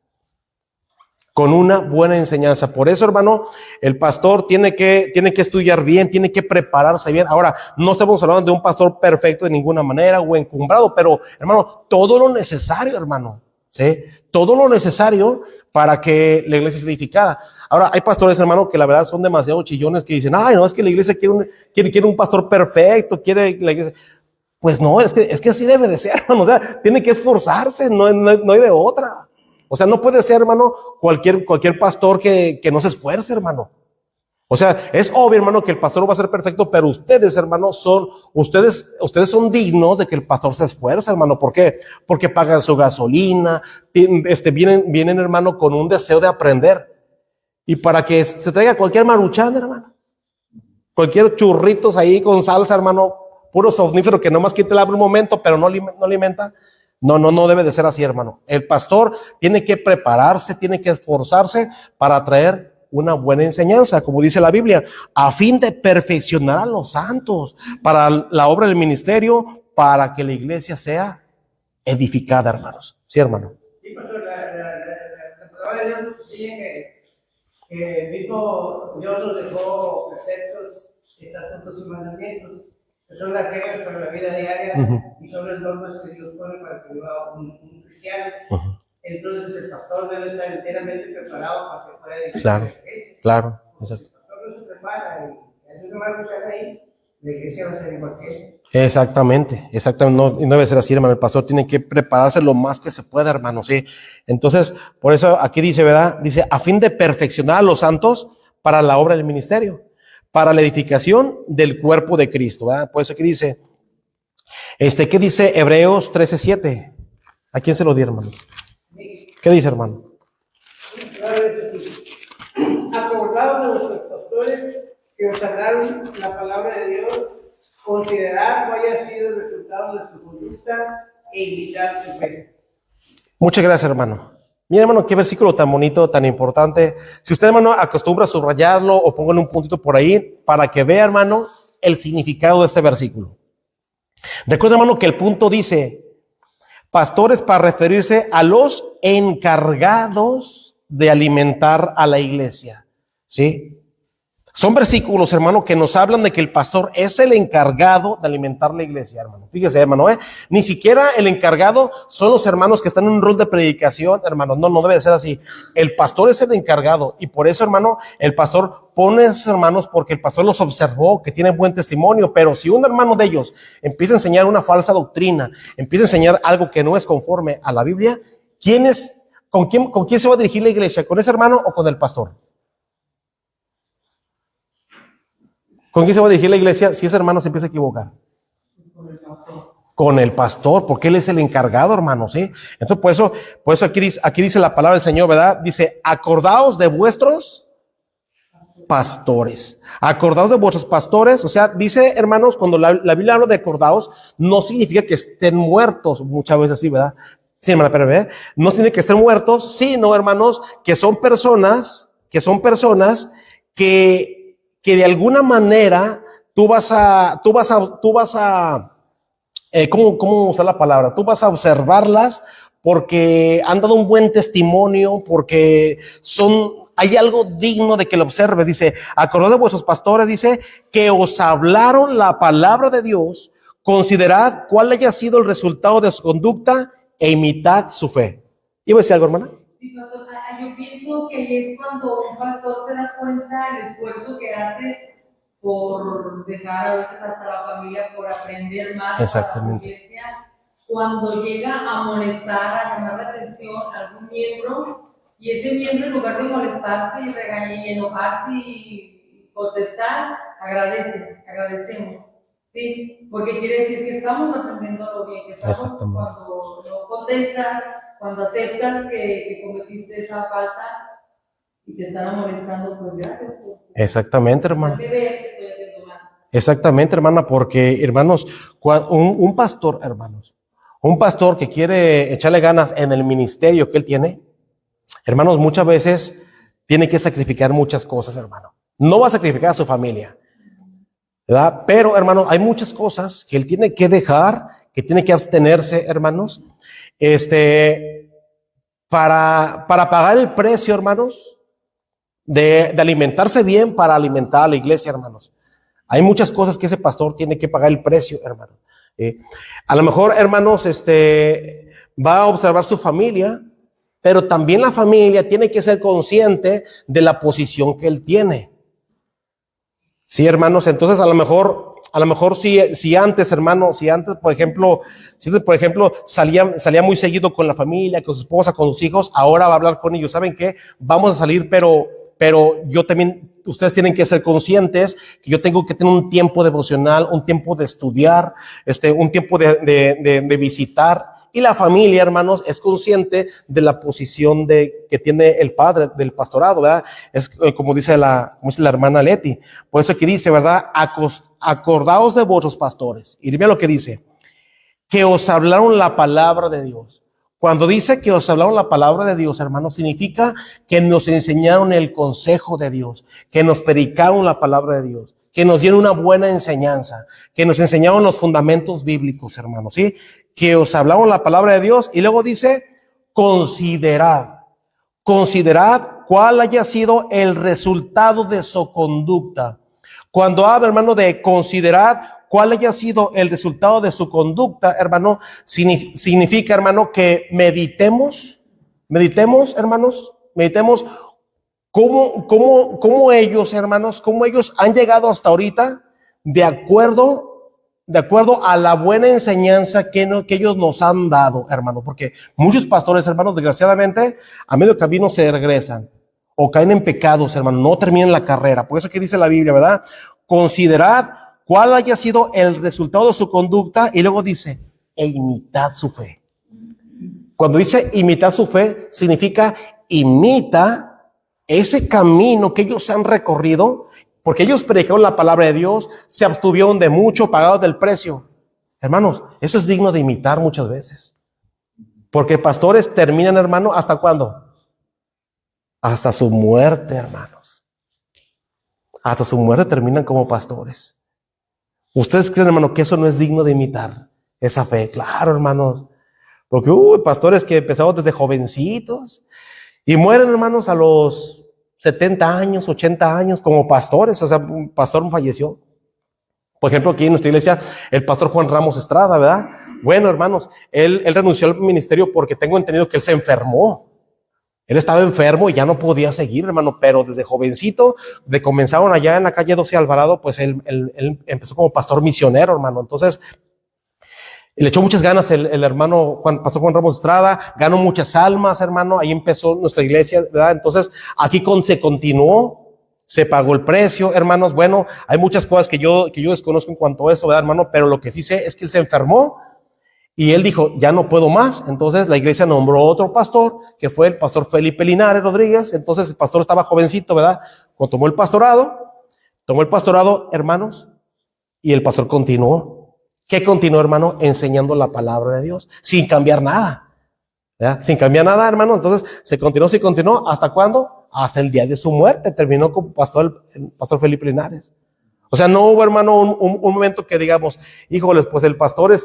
Con una buena enseñanza. Por eso, hermano, el pastor tiene que estudiar bien, tiene que prepararse bien. Ahora, no estamos hablando de un pastor perfecto de ninguna manera o encumbrado, pero, hermano, todo lo necesario, hermano. ¿Sí? Todo lo necesario para que la iglesia sea edificada. Ahora, hay pastores, hermano, que la verdad son demasiado chillones, que dicen, ay, no, es que la iglesia quiere un pastor perfecto, quiere la iglesia. Pues no, es que así debe de ser, hermano. O sea, tiene que esforzarse, no hay de otra. O sea, no puede ser, hermano, cualquier pastor que no se esfuerce, hermano. O sea, es obvio, hermano, que el pastor va a ser perfecto, pero ustedes, hermanos, ustedes son dignos de que el pastor se esfuerce, hermano. ¿Por qué? Porque pagan su gasolina, vienen, hermano, con un deseo de aprender. Y para que se traiga cualquier maruchan, hermano, cualquier churritos ahí con salsa, hermano, puro somnífero que nomás quite el hambre un momento, pero no alimenta. No debe de ser así, hermano. El pastor tiene que prepararse, tiene que esforzarse para traer una buena enseñanza, como dice la Biblia, a fin de perfeccionar a los santos para la obra del ministerio, para que la iglesia sea edificada, hermanos. Sí, hermano. Sí, pastor, la palabra de Dios nos enseña que mismo Dios nos dejó preceptos, estatutos y mandamientos, que son las reglas para la vida diaria y son las normas que Dios pone para que viva un cristiano. Entonces el pastor debe estar enteramente preparado para que pueda edificar la iglesia. Claro, exacto. Si el pastor no se prepara y hace una mala cosa ahí, la iglesia va a ser igual que él. Exactamente. No debe ser así, hermano. El pastor tiene que prepararse lo más que se pueda, hermano, sí. Entonces, por eso aquí dice, ¿verdad? Dice, a fin de perfeccionar a los santos para la obra del ministerio, para la edificación del cuerpo de Cristo, ¿verdad? Por eso aquí dice, ¿qué dice Hebreos 13:7? ¿A quién se lo di, hermano? ¿Qué dice, hermano? Acordaos de vuestros pastores que os hablaron la palabra de Dios, considerad cuál haya sido el resultado de su conducta e imitar su fe. Muchas gracias, hermano. Mira, hermano, qué versículo tan bonito, tan importante. Si usted, hermano, acostumbra a subrayarlo o póngale un puntito por ahí para que vea, hermano, el significado de este versículo. Recuerda, hermano, que el punto dice pastores para referirse a los encargados de alimentar a la iglesia, ¿sí? Son versículos, hermano, que nos hablan de que el pastor es el encargado de alimentar la iglesia, hermano. Fíjese, hermano, ni siquiera el encargado son los hermanos que están en un rol de predicación, hermano. No debe de ser así. El pastor es el encargado y por eso, hermano, el pastor pone a esos hermanos porque el pastor los observó, que tienen buen testimonio. Pero si un hermano de ellos empieza a enseñar una falsa doctrina, empieza a enseñar algo que no es conforme a la Biblia, ¿con quién se va a dirigir la iglesia? ¿Con ese hermano o con el pastor? ¿Con quién se va a dirigir la iglesia si ese hermano se empieza a equivocar? Con el pastor, porque él es el encargado, hermanos, ¿sí? Entonces, por eso aquí dice la palabra del Señor, ¿verdad? Dice, acordaos de vuestros pastores. Acordaos de vuestros pastores. O sea, dice, hermanos, cuando la Biblia habla de acordaos, no significa que estén muertos, muchas veces así, ¿verdad? Sí, hermana, pero ¿verdad? No tiene que estén muertos, sino, hermanos, que son personas que de alguna manera tú vas a ¿cómo usar la palabra? Tú vas a observarlas porque han dado un buen testimonio, porque hay algo digno de que lo observes. Dice, acordad de vuestros pastores, dice, que os hablaron la palabra de Dios, considerad cuál haya sido el resultado de su conducta e imitad su fe. ¿Iba a decir algo, hermana? Sí, pastor, yo pienso que es cuando un pastor se da cuenta del esfuerzo que hace por dejar a veces hasta la familia, por aprender más. Exactamente. Para la iglesia, cuando llega a amonestar, a llamar la atención a algún miembro, y ese miembro, en lugar de molestarse y regañar y enojarse y protestar, agradecemos. Sí, porque quiere decir que estamos aprendiendo lo bien, que estamos cuando no contestas, cuando aceptas que cometiste esa falta y te están molestando, pues gracias. Exactamente, hermano. Exactamente, hermana, porque, hermanos, un pastor, hermanos, un pastor que quiere echarle ganas en el ministerio que él tiene, hermanos, muchas veces tiene que sacrificar muchas cosas, hermano. No va a sacrificar a su familia, ¿verdad? Pero, hermano, hay muchas cosas que él tiene que dejar, que tiene que abstenerse, hermanos, para pagar el precio, hermanos, de alimentarse bien, para alimentar a la iglesia, hermanos. Hay muchas cosas que ese pastor tiene que pagar el precio, hermano. A lo mejor, hermanos, va a observar su familia, pero también la familia tiene que ser consciente de la posición que él tiene. Sí, hermanos, entonces a lo mejor si antes, hermano, por ejemplo, salía muy seguido con la familia, con su esposa, con sus hijos, ahora va a hablar con ellos. ¿Saben qué? Vamos a salir, pero yo también, ustedes tienen que ser conscientes que yo tengo que tener un tiempo devocional, un tiempo de estudiar, un tiempo de visitar. Y la familia, hermanos, es consciente de la posición que tiene el padre del pastorado, ¿verdad? Es como dice la hermana Leti. Por eso aquí dice, ¿verdad? Acordaos de vuestros pastores. Y mira lo que dice, que os hablaron la palabra de Dios. Cuando dice que os hablaron la palabra de Dios, hermanos, significa que nos enseñaron el consejo de Dios, que nos predicaron la palabra de Dios, que nos dieron una buena enseñanza, que nos enseñaron los fundamentos bíblicos, hermanos, ¿sí? Que os hablaron la palabra de Dios. Y luego dice, considerad cuál haya sido el resultado de su conducta. Cuando habla, hermano, de considerar cuál haya sido el resultado de su conducta, hermano, significa, hermano, que meditemos, hermanos, cómo ellos, hermanos, cómo ellos han llegado hasta ahorita de acuerdo a la buena enseñanza que ellos nos han dado, hermano, porque muchos pastores, hermanos, desgraciadamente, a medio camino se regresan o caen en pecados, hermano, no terminan la carrera. Por eso que dice la Biblia, ¿verdad? Considerad cuál haya sido el resultado de su conducta, y luego dice, e imitad su fe. Cuando dice imitad su fe, significa imita ese camino que ellos han recorrido, porque ellos predicaron la palabra de Dios, se abstuvieron de mucho, pagaron del precio. Hermanos, eso es digno de imitar muchas veces. Porque pastores terminan, hermano, ¿hasta cuándo? Hasta su muerte, hermanos. Hasta su muerte terminan como pastores. ¿Ustedes creen, hermano, que eso no es digno de imitar? Esa fe, claro, hermanos. Porque pastores que empezaron desde jovencitos y mueren, hermanos, a los 70 años, 80 años como pastores. O sea, un pastor falleció. Por ejemplo, aquí en nuestra iglesia, el pastor Juan Ramos Estrada, ¿verdad? Bueno, hermanos, él renunció al ministerio porque tengo entendido que él se enfermó. Él estaba enfermo y ya no podía seguir, hermano, pero desde jovencito, comenzaron allá en la calle 12 Alvarado, pues él empezó como pastor misionero, hermano. Entonces, le echó muchas ganas el hermano pastor Juan Ramos Estrada, ganó muchas almas, hermano. Ahí empezó nuestra iglesia, ¿verdad? Entonces, aquí se se pagó el precio, hermanos. Bueno, hay muchas cosas que yo desconozco en cuanto a esto, ¿verdad, hermano? Pero lo que sí sé es que él se enfermó y él dijo, ya no puedo más. Entonces la iglesia nombró otro pastor, que fue el pastor Felipe Linares Rodríguez. Entonces el pastor estaba jovencito, ¿verdad? Cuando tomó el pastorado, hermanos, y el pastor continuó. ¿Qué continuó, hermano? Enseñando la palabra de Dios, sin cambiar nada. ¿Ya? Sin cambiar nada, hermano. Entonces se continuó. ¿Hasta cuándo? Hasta el día de su muerte. Terminó como pastor, el pastor Felipe Linares. O sea, no hubo, hermano, un momento que digamos, híjoles, pues el pastor,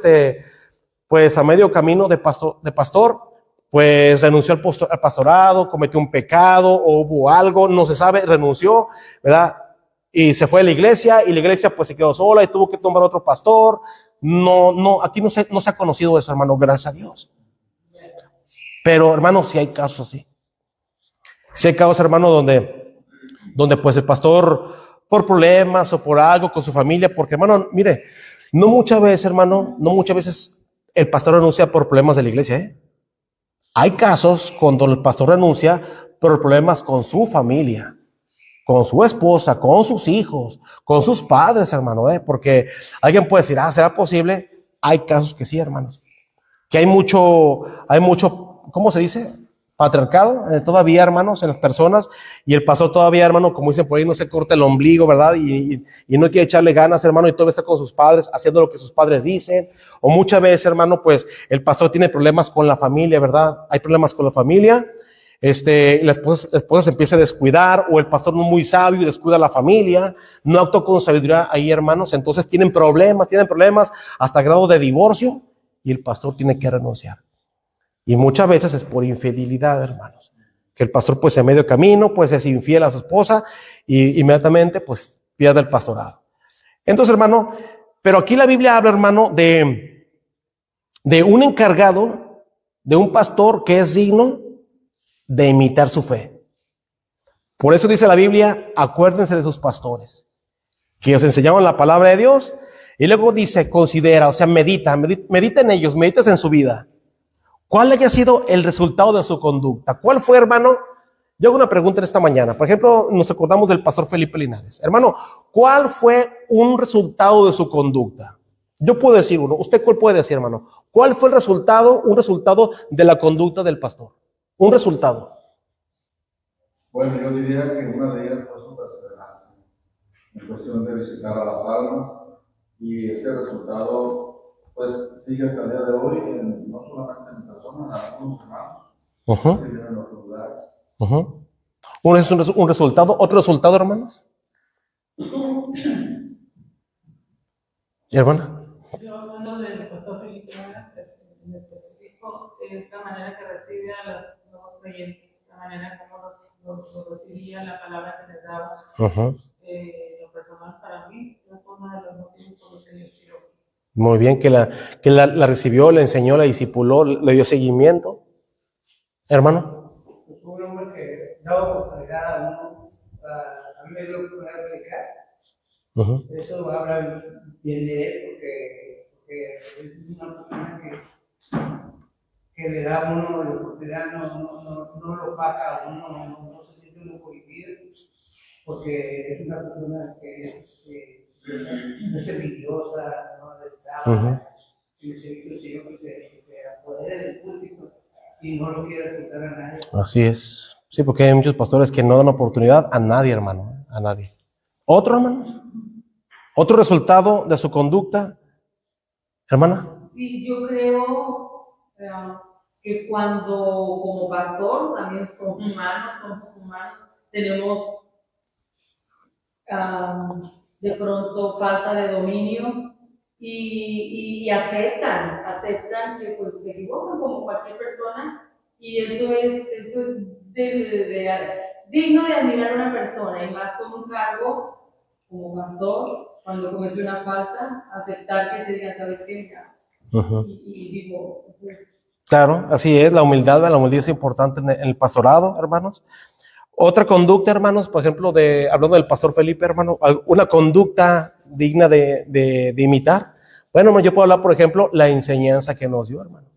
pues a medio camino de pastor, pues renunció al pastorado, cometió un pecado o hubo algo, no se sabe, renunció, ¿verdad? Y se fue a la iglesia y la iglesia pues se quedó sola y tuvo que tomar otro pastor. No, aquí no se ha conocido eso, hermano, gracias a Dios. Pero, hermano, sí hay casos así. Sí hay casos, hermano, donde pues el pastor, por problemas o por algo con su familia, porque, hermano, mire, no muchas veces el pastor renuncia por problemas de la iglesia, ¿eh? Hay casos cuando el pastor renuncia por problemas con su familia, con su esposa, con sus hijos, con sus padres, hermano, ¿eh? Porque alguien puede decir, ¿será posible? Hay casos que sí, hermanos. Que hay mucho, ¿cómo se dice? Patriarcado todavía, hermanos, en las personas, y el pastor todavía, hermano, como dicen por ahí, no se corta el ombligo, ¿verdad? Y no quiere echarle ganas, hermano, y todavía está con sus padres, haciendo lo que sus padres dicen. O muchas veces, hermano, pues el pastor tiene problemas con la familia, ¿verdad? Hay problemas con la familia. La esposa se empieza a descuidar, o el pastor no es muy sabio y descuida a la familia, no actuó con sabiduría ahí, hermanos. Entonces tienen problemas hasta grado de divorcio, y el pastor tiene que renunciar. Y muchas veces es por infidelidad, hermanos, que el pastor pues en medio camino pues es infiel a su esposa y inmediatamente pues pierde el pastorado. Entonces, hermano, pero aquí la Biblia habla, hermano, de un encargado, de un pastor que es digno de imitar su fe. Por eso dice la Biblia, acuérdense de sus pastores, que os enseñaban la palabra de Dios. Y luego dice, considera, o sea, medita en ellos, meditas en su vida. ¿Cuál haya sido el resultado de su conducta? ¿Cuál fue, hermano? Yo hago una pregunta en esta mañana. Por ejemplo, nos acordamos del pastor Felipe Linares. Hermano, ¿cuál fue un resultado de su conducta? Yo puedo decir uno. ¿Usted cuál puede decir, hermano? ¿Cuál fue el resultado, un resultado de la conducta del pastor? Un resultado. Bueno, yo diría que una de ellas fue su perseverancia, en cuestión de visitar a las almas, y ese resultado pues sigue hasta el día de hoy, no solamente en personas, en algunos hermanos, sigue en otros lugares. Un resultado, otro resultado, hermanos. ¿Y hermana? Yo hablando del pastor Felipe en específico, es la manera que recibe a los nuevos creyentes, la manera como los recibía, la palabra que les daba. Lo personal para mí es uno de los motivos por los que yo sigo. Muy bien, que la recibió, la enseñó, la discipuló, le dio seguimiento. Hermano. Un hombre que daba oportunidad a uno, a mí me dio oportunidad de predicar. Eso habla bien de él, porque es una persona que le da a uno la oportunidad, no lo paga a uno, no se siente uno cohibido, porque es una persona que es envidiosa, no le sabe, y el servicio del Señor que se apodere del público y no lo quiere aceptar a nadie. Así es. Sí, porque hay muchos pastores que no dan oportunidad a nadie, hermano, a nadie. ¿Otro, hermanos? ¿Otro resultado de su conducta, hermana? Sí, yo creo que cuando como pastor también somos humanos, tenemos de pronto falta de dominio y aceptan que pues se equivocan como cualquier persona, y eso es digno de admirar a una persona, y más con un cargo como pastor. Cuando comete una falta, aceptar que te digan, ¿sabes qué? Y digo... Claro, así es, la humildad es importante en el pastorado, hermanos. Otra conducta, hermanos, por ejemplo, hablando del pastor Felipe, hermano, una conducta digna de imitar. Bueno, yo puedo hablar, por ejemplo, la enseñanza que nos dio, hermano.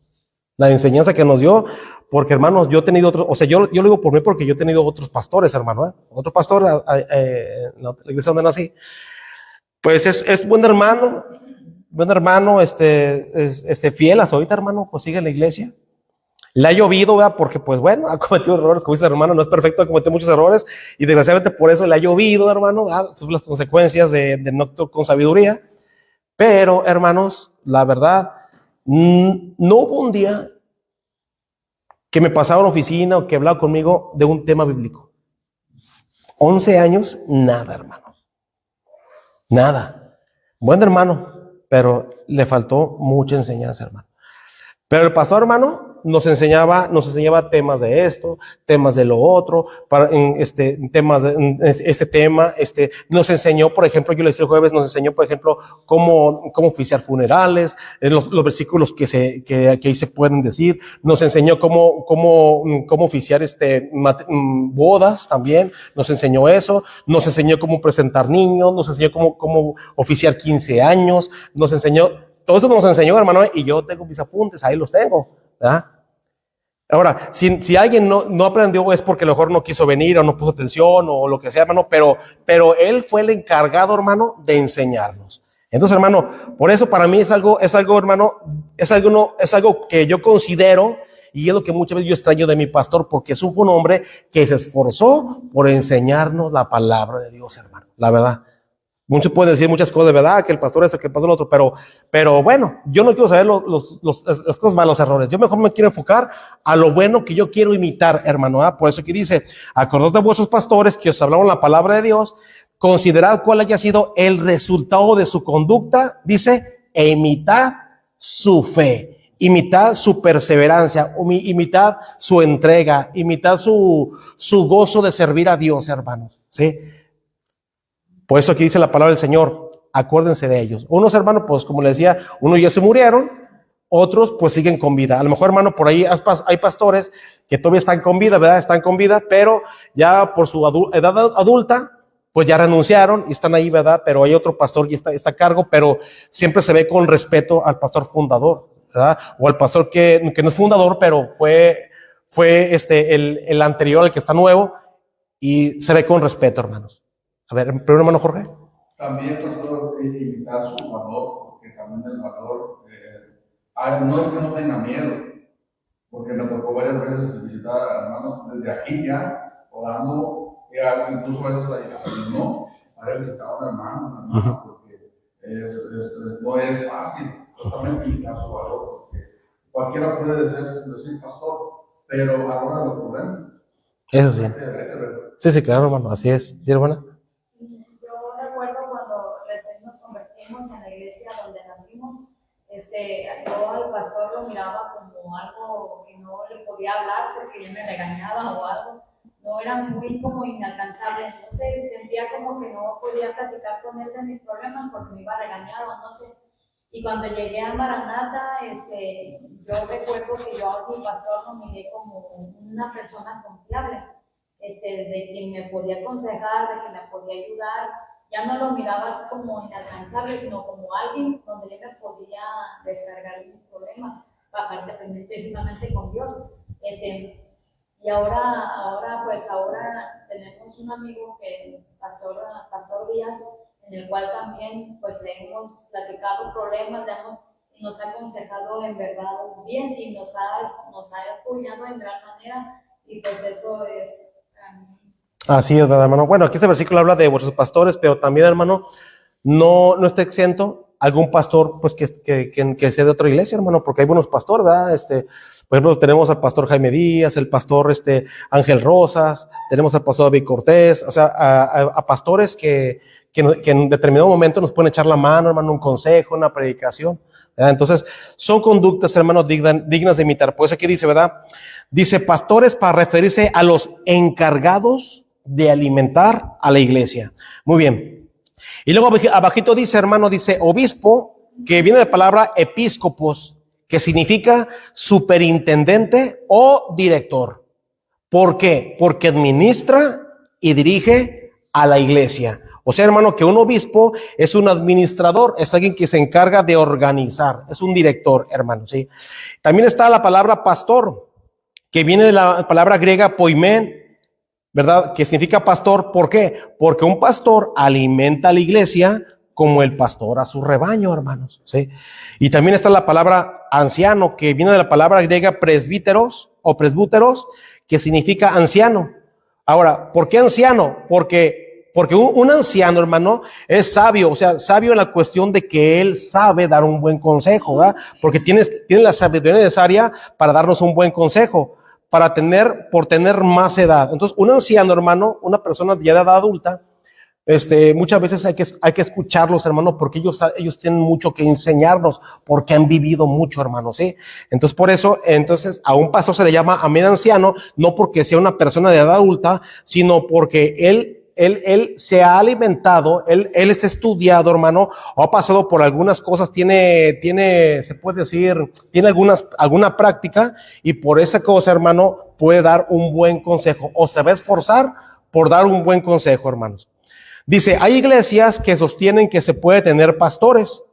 La enseñanza que nos dio, porque hermanos, yo he tenido otros, o sea, yo lo digo por mí porque yo he tenido otros pastores, hermano, Otro pastor en la iglesia donde nací, pues es buen hermano, fiel hasta ahorita, hermano, pues sigue en la iglesia. Le ha llovido, ¿verdad? Porque, pues bueno, ha cometido errores, como dice el hermano, no es perfecto, ha cometido muchos errores, y desgraciadamente por eso le ha llovido, hermano, ¿verdad? Son las consecuencias de no actuar con sabiduría. Pero, hermanos, la verdad, no hubo un día que me pasaba a la oficina o que hablaba conmigo de un tema bíblico. 11 años, nada, hermano. Nada. Buen hermano, pero le faltó mucha enseñanza, hermano. Pero el pastor, hermano, nos enseñaba temas de esto, temas de lo otro, nos enseñó, por ejemplo, yo le decía el jueves, nos enseñó, por ejemplo, cómo oficiar funerales, los versículos que ahí se pueden decir, nos enseñó cómo oficiar bodas también, nos enseñó eso, nos enseñó cómo presentar niños, nos enseñó cómo oficiar 15 años, todo eso nos enseñó, hermano, y yo tengo mis apuntes, ahí los tengo, ¿verdad? Ahora, si alguien no aprendió es porque a lo mejor no quiso venir o no puso atención o lo que sea, hermano, pero él fue el encargado, hermano, de enseñarnos. Entonces, hermano, por eso para mí es algo, hermano, es algo que yo considero y es lo que muchas veces yo extraño de mi pastor, porque fue un hombre que se esforzó por enseñarnos la palabra de Dios, hermano, la verdad. Muchos pueden decir muchas cosas de verdad, que el pastor esto, que el pastor lo otro, pero bueno, yo no quiero saber las cosas malas, los errores. Yo mejor me quiero enfocar a lo bueno que yo quiero imitar, hermano. Por eso que dice, acordad de vuestros pastores que os hablaron la palabra de Dios, considerad cuál haya sido el resultado de su conducta, dice, e imitad su fe, imitad su perseverancia, imitad su entrega, imitad su gozo de servir a Dios, hermanos, ¿sí? Por eso aquí dice la palabra del Señor, acuérdense de ellos. Unos hermanos, pues como les decía, unos ya se murieron, otros pues siguen con vida. A lo mejor, hermano, por ahí hay pastores que todavía están con vida, ¿verdad? Están con vida, pero ya por su edad adulta, pues ya renunciaron y están ahí, ¿verdad? Pero hay otro pastor que está a cargo, pero siempre se ve con respeto al pastor fundador, ¿verdad? O al pastor que no es fundador, pero fue el anterior, el que está nuevo, y se ve con respeto, hermanos. A ver, primero, hermano Jorge. También nosotros imitar su valor, porque también el valor, no es que no tenga miedo, porque me tocó varias veces visitar a hermanos desde aquí ya, orando, incluso a veces no, a visitar a un hermano, porque no es fácil totalmente imitar su valor, porque cualquiera puede decir pastor, pero a la hora de los problemas. Eso sí. Sí, claro, hermano, así es. ¿Sí, hermana? Yo recuerdo cuando recién nos convertimos en la iglesia donde nacimos, yo al pastor lo miraba como algo que no le podía hablar porque ya me regañaba o algo, no era muy como inalcanzable, entonces sentía como que no podía platicar con él de mis problemas porque me iba a regañar o no sé. Y cuando llegué a Maranata, yo recuerdo que yo a mi pastor lo miré como una persona confiable, de quien me podía aconsejar, de quien me podía ayudar. Ya no lo miraba así como inalcanzable, sino como alguien donde yo me podía descargar mis problemas, bajar precisamente con Dios. Y ahora tenemos un amigo que Pastor Díaz, en el cual también pues le hemos platicado problemas, nos ha aconsejado en verdad bien y nos ha apoyado en gran manera, y pues eso es Así es, ¿verdad, hermano? Bueno, aquí este versículo habla de vuestros pastores, pero también, hermano, no está exento algún pastor pues que sea de otra iglesia, hermano, porque hay buenos pastores, ¿verdad? Por ejemplo, tenemos al pastor Jaime Díaz, el pastor Ángel Rosas, tenemos al pastor David Cortés, o sea, a pastores que en determinado momento nos pueden echar la mano, hermano, un consejo, una predicación, ¿verdad? Entonces, son conductas, hermanos, dignas de imitar. Por eso aquí dice, ¿verdad? Dice pastores para referirse a los encargados de alimentar a la iglesia. Muy bien. Y luego abajito dice, hermano, dice obispo, que viene de la palabra episcopos, que significa superintendente o director. ¿Por qué? Porque administra y dirige a la iglesia. O sea, hermano, que un obispo es un administrador, es alguien que se encarga de organizar, es un director, hermano, ¿sí? También está la palabra pastor, que viene de la palabra griega poimen, ¿verdad? Que significa pastor. ¿Por qué? Porque un pastor alimenta a la iglesia como el pastor a su rebaño, hermanos, ¿sí? Y también está la palabra anciano, que viene de la palabra griega presbíteros o presbúteros, que significa anciano. Ahora, ¿por qué anciano? Porque un anciano, hermano, es sabio, o sea, sabio en la cuestión de que él sabe dar un buen consejo, ¿verdad? Porque tiene la sabiduría necesaria para darnos un buen consejo, por tener más edad. Entonces, un anciano, hermano, una persona ya de edad adulta, muchas veces hay que escucharlos, hermanos, porque ellos tienen mucho que enseñarnos, porque han vivido mucho, hermanos, ¿sí? Entonces, por eso, a un pastor se le llama amén anciano, no porque sea una persona de edad adulta, sino porque él se ha alimentado, él es estudiado, hermano, o ha pasado por algunas cosas, se puede decir, tiene alguna práctica, y por esa cosa, hermano, puede dar un buen consejo, o se va a esforzar por dar un buen consejo, hermanos. Dice, hay iglesias que sostienen que se puede tener pastores,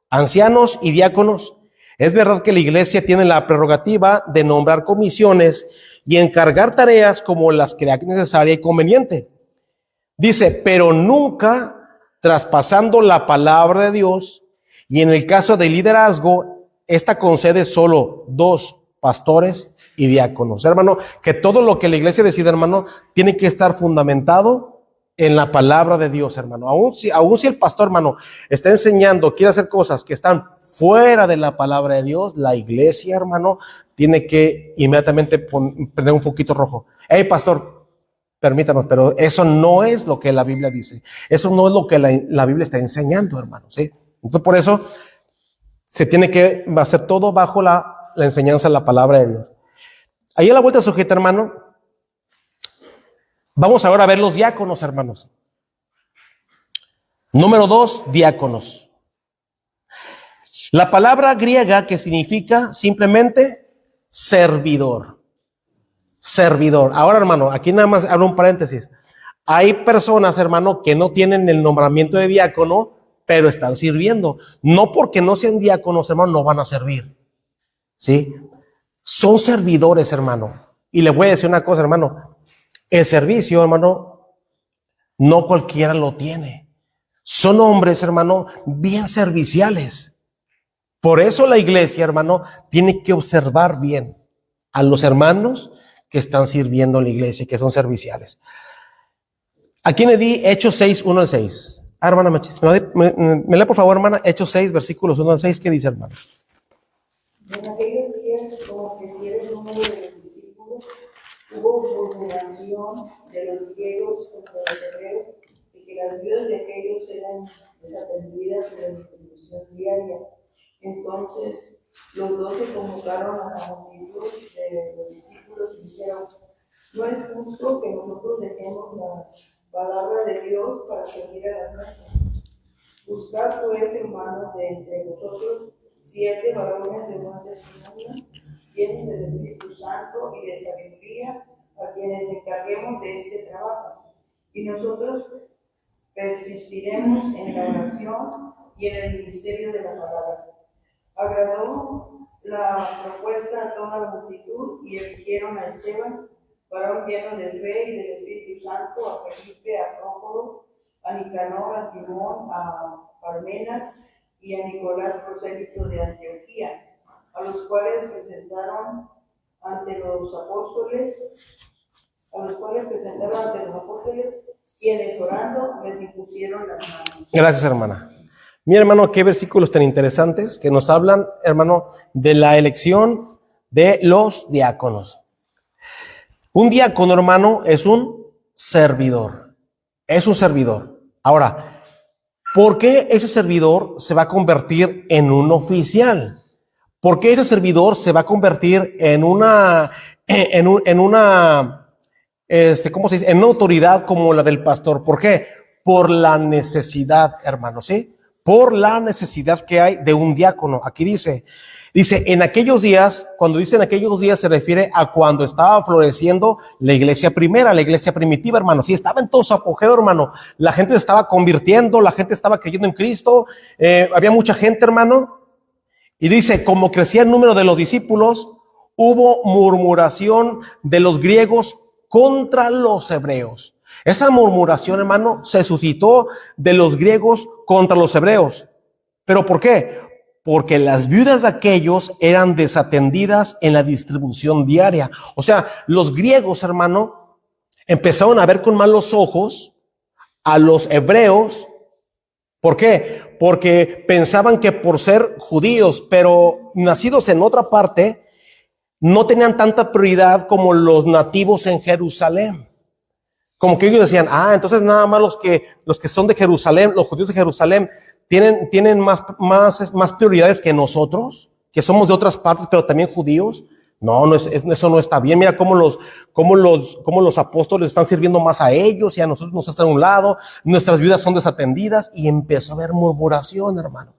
ancianos y diáconos. Es verdad que la iglesia tiene la prerrogativa de nombrar comisiones y encargar tareas como las crea necesaria y conveniente. Dice, pero nunca traspasando la palabra de Dios, y en el caso del liderazgo, esta concede solo 2 pastores y diáconos. Hermano, que todo lo que la iglesia decide, hermano, tiene que estar fundamentado en la palabra de Dios, hermano. Aún si el pastor, hermano, está enseñando, quiere hacer cosas que están fuera de la palabra de Dios, la iglesia, hermano, tiene que inmediatamente prender un foquito rojo. Hey, pastor, permítanos, pero eso no es lo que la Biblia dice. Eso no es lo que la Biblia está enseñando, hermano, ¿sí? Entonces, por eso se tiene que hacer todo bajo la enseñanza de la palabra de Dios. Ahí a la vuelta sujeta, hermano. Vamos ahora a ver los diáconos, hermanos. Número 2, diáconos. La palabra griega que significa simplemente servidor. Servidor. Ahora, hermano, aquí nada más abro un paréntesis. Hay personas, hermano, que no tienen el nombramiento de diácono, pero están sirviendo. No porque no sean diáconos, hermano, no van a servir. ¿Sí? Son servidores, hermano. Y le voy a decir una cosa, hermano. El servicio, hermano, no cualquiera lo tiene. Son hombres, hermano, bien serviciales. Por eso la iglesia, hermano, tiene que observar bien a los hermanos que están sirviendo en la iglesia, que son serviciales. Aquí le di Hechos 6, 1 al 6. Hermana, me lee por favor, hermana, Hechos 6, versículos 1 al 6. ¿Qué dice, hermano? En aquellos días, como creciera el número de los discípulos, hubo murmuración de los griegos contra los hebreos, y que las viudas de aquellos eran desatendidas en la distribución diaria. Entonces los 12 convocaron a la multitud de los discípulos y dijeron: no es justo que nosotros dejemos la palabra de Dios para servir a las mesas. Buscad pues, hermanos, de entre vosotros 7 varones de buen testimonio, llenos del Espíritu Santo y de sabiduría, a quienes encarguemos de este trabajo. Y nosotros persistiremos en la oración y en el ministerio de la palabra. Agradó la propuesta a toda la multitud y eligieron a Esteban, varón lleno de fe y del Espíritu Santo, a Felipe, a Prócoro, a Nicanor, a Timón, a Parmenas y a Nicolás, prosélito de Antioquía, a los cuales presentaron ante los apóstoles, quienes orando les impusieron las manos. Gracias, hermana. Mi hermano, qué versículos tan interesantes que nos hablan, hermano, de la elección de los diáconos. Un diácono, hermano, es un servidor. Es un servidor. Ahora, ¿por qué ese servidor se va a convertir en un oficial? ¿Por qué ese servidor se va a convertir en una ¿cómo se dice? En una autoridad como la del pastor? ¿Por qué? Por la necesidad, hermano, ¿sí? Por la necesidad que hay de un diácono. Aquí dice, en aquellos días, cuando dice en aquellos días se refiere a cuando estaba floreciendo la iglesia primera, la iglesia primitiva, hermano. Sí, estaba en todo su apogeo, hermano. La gente se estaba convirtiendo, la gente estaba creyendo en Cristo, había mucha gente, hermano. Y dice, como crecía el número de los discípulos, hubo murmuración de los griegos contra los hebreos. Esa murmuración, hermano, se suscitó de los griegos contra los hebreos. ¿Pero por qué? Porque las viudas de aquellos eran desatendidas en la distribución diaria. O sea, los griegos, hermano, empezaron a ver con malos ojos a los hebreos. ¿Por qué? Porque pensaban que por ser judíos, pero nacidos en otra parte, no tenían tanta prioridad como los nativos en Jerusalén. Como que ellos decían, entonces nada más los que son de Jerusalén, los judíos de Jerusalén, tienen más prioridades que nosotros, que somos de otras partes, pero también judíos. No, eso no está bien. Mira cómo los apóstoles están sirviendo más a ellos y a nosotros nos hacen a un lado. Nuestras viudas son desatendidas y empezó a haber murmuración, hermano.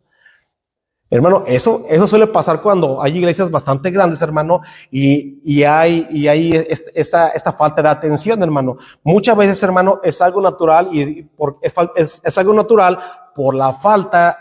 Hermano, eso suele pasar cuando hay iglesias bastante grandes, hermano, y hay esta falta de atención, hermano. Muchas veces, hermano, es algo natural es algo natural por la falta,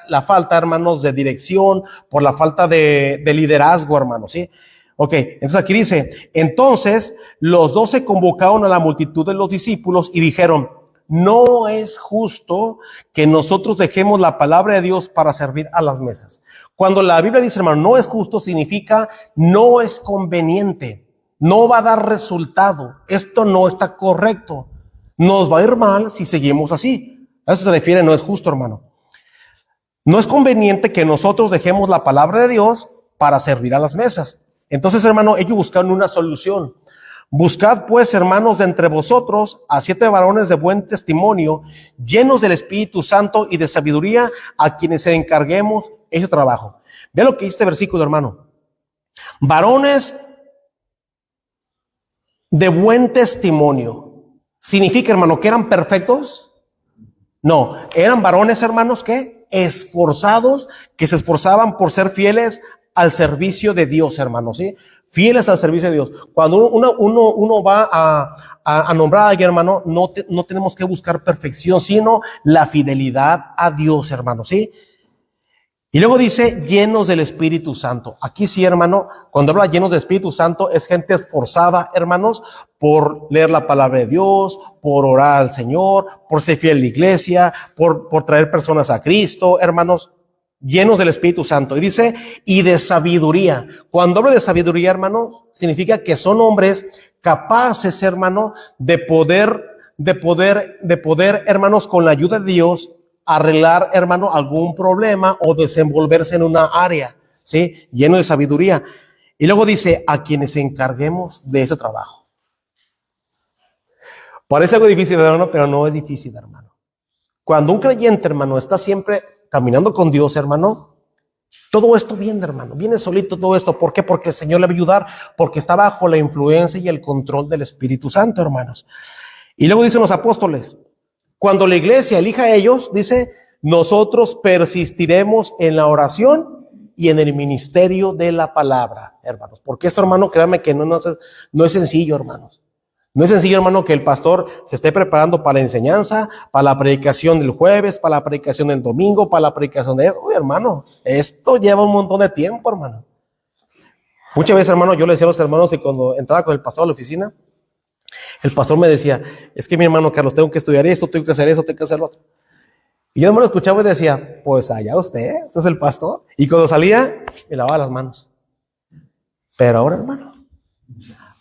hermanos, de dirección, por la falta de liderazgo, hermano, ¿sí? Ok, entonces aquí dice, entonces los 12 convocaron a la multitud de los discípulos y dijeron, no es justo que nosotros dejemos la palabra de Dios para servir a las mesas. Cuando la Biblia dice, hermano, no es justo, significa no es conveniente, no va a dar resultado, esto no está correcto, nos va a ir mal si seguimos así. A eso se refiere, no es justo, hermano. No es conveniente que nosotros dejemos la palabra de Dios para servir a las mesas. Entonces, hermano, ellos buscaron una solución. Buscad pues, hermanos, de entre vosotros a 7 varones de buen testimonio, llenos del Espíritu Santo y de sabiduría, a quienes se encarguemos ese trabajo. Vea lo que dice este versículo, hermano. Varones de buen testimonio. ¿Significa, hermano, que eran perfectos? No, eran varones, hermanos, ¿qué? Esforzados, que se esforzaban por ser fieles al servicio de Dios, hermanos, ¿sí? Fieles al servicio de Dios. Cuando uno va a nombrar a alguien, hermano, no tenemos que buscar perfección, sino la fidelidad a Dios, hermano, ¿sí? Y luego dice, llenos del Espíritu Santo. Aquí sí, hermano, cuando habla llenos del Espíritu Santo, es gente esforzada, hermanos, por leer la palabra de Dios, por orar al Señor, por ser fiel a la iglesia, por traer personas a Cristo, hermanos. Llenos del Espíritu Santo. Y dice, y de sabiduría. Cuando hablo de sabiduría, hermano, significa que son hombres capaces, hermano, de poder, hermanos, con la ayuda de Dios, arreglar, hermano, algún problema o desenvolverse en una área, ¿sí? Lleno de sabiduría. Y luego dice, a quienes encarguemos de ese trabajo. Parece algo difícil, hermano, pero no es difícil, hermano. Cuando un creyente, hermano, está siempre caminando con Dios, hermano, todo esto viene, hermano, viene solito todo esto. ¿Por qué? Porque el Señor le va a ayudar, porque está bajo la influencia y el control del Espíritu Santo, hermanos. Y luego dicen los apóstoles, cuando la iglesia elija a ellos, dice, nosotros persistiremos en la oración y en el ministerio de la palabra, hermanos. Porque esto, hermano, créanme que no es sencillo, hermanos. No es sencillo, hermano, que el pastor se esté preparando para la enseñanza, para la predicación del jueves, para la predicación del domingo, para la predicación de... Oye, hermano, esto lleva un montón de tiempo, hermano. Muchas veces, hermano, yo le decía a los hermanos que cuando entraba con el pastor a la oficina, el pastor me decía, es que mi hermano Carlos, tengo que estudiar esto, tengo que hacer eso, tengo que hacer lo otro. Y yo, hermano, escuchaba y decía, pues allá usted es el pastor. Y cuando salía, me lavaba las manos. Pero ahora, hermano,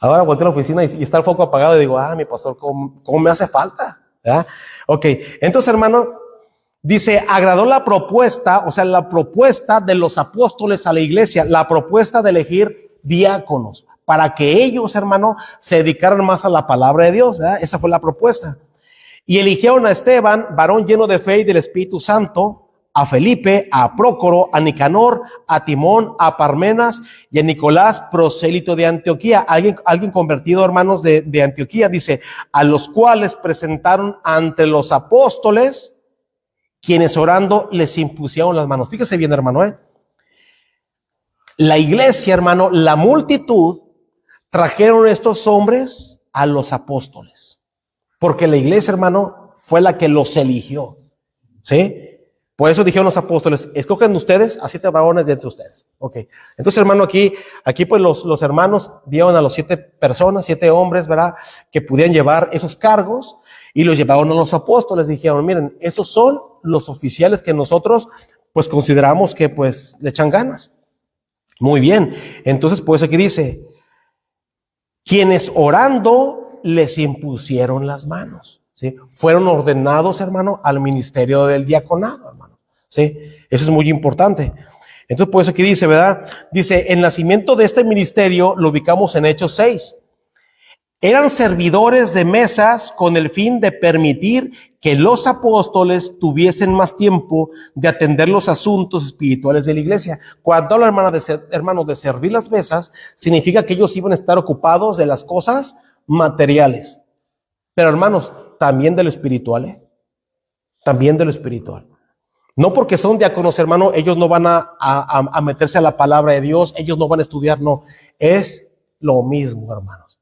ahora volteo a la oficina y está el foco apagado y digo, mi pastor, ¿cómo me hace falta? ¿Ya? Ok, entonces, hermano, dice, agradó la propuesta, o sea, la propuesta de los apóstoles a la iglesia, la propuesta de elegir diáconos, para que ellos, hermano, se dedicaran más a la palabra de Dios, ¿verdad? Esa fue la propuesta. Y eligieron a Esteban, varón lleno de fe y del Espíritu Santo, a Felipe, a Prócoro, a Nicanor, a Timón, a Parmenas y a Nicolás, prosélito de Antioquía. Alguien convertido, hermanos, de Antioquía, dice, a los cuales presentaron ante los apóstoles, quienes orando les impusieron las manos. Fíjese bien, hermano, la iglesia, hermano, la multitud, trajeron estos hombres a los apóstoles, porque la iglesia, hermano, fue la que los eligió, ¿sí? Por eso dijeron los apóstoles, escogen ustedes a 7 varones de entre ustedes. Ok. Entonces, hermano, aquí pues los hermanos vieron a los 7 personas, 7 hombres, ¿verdad? Que pudieran llevar esos cargos y los llevaron a los apóstoles. Dijeron, miren, esos son los oficiales que nosotros pues consideramos que pues le echan ganas. Muy bien. Entonces, por eso aquí dice, quienes orando les impusieron las manos, ¿sí? Fueron ordenados, hermano, al ministerio del diaconado, hermano, ¿sí? Eso es muy importante. Entonces, por eso aquí dice, ¿verdad? Dice, el nacimiento de este ministerio lo ubicamos en Hechos 6. Eran servidores de mesas con el fin de permitir que los apóstoles tuviesen más tiempo de atender los asuntos espirituales de la iglesia. Cuando habla, hermano, de servir las mesas, significa que ellos iban a estar ocupados de las cosas materiales. Pero, hermanos, también de lo espiritual, ¿eh? También de lo espiritual. No porque son diáconos, hermano, ellos no van a meterse a la palabra de Dios, ellos no van a estudiar, no. Es lo mismo, hermanos.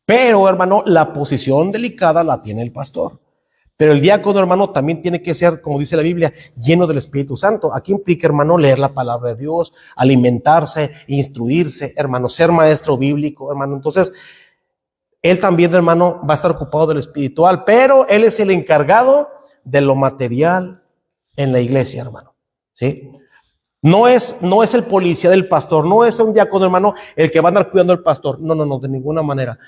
Pero, hermano, la posición delicada la tiene el pastor. Pero el diácono, hermano, también tiene que ser, como dice la Biblia, lleno del Espíritu Santo. Aquí implica, hermano, leer la palabra de Dios, alimentarse, instruirse, hermano, ser maestro bíblico, hermano. Entonces, él también, hermano, va a estar ocupado de lo espiritual, pero él es el encargado de lo material en la iglesia, hermano. ¿Sí? No es el policía del pastor, no es un diácono, hermano, el que va a andar cuidando al pastor. No, de ninguna manera.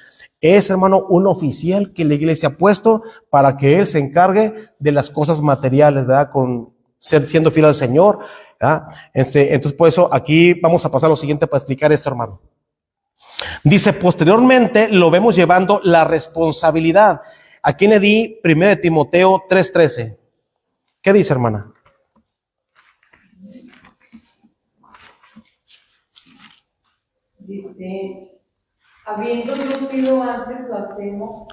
Es, hermano, un oficial que la iglesia ha puesto para que él se encargue de las cosas materiales, ¿verdad? Siendo fiel al Señor, ¿verdad? Entonces, por eso, aquí vamos a pasar a lo siguiente para explicar esto, hermano. Dice, posteriormente lo vemos llevando la responsabilidad. Aquí le di 1 Timoteo 3:13. ¿Qué dice, hermana? Dice, habiendo yo sido antes blasfemo,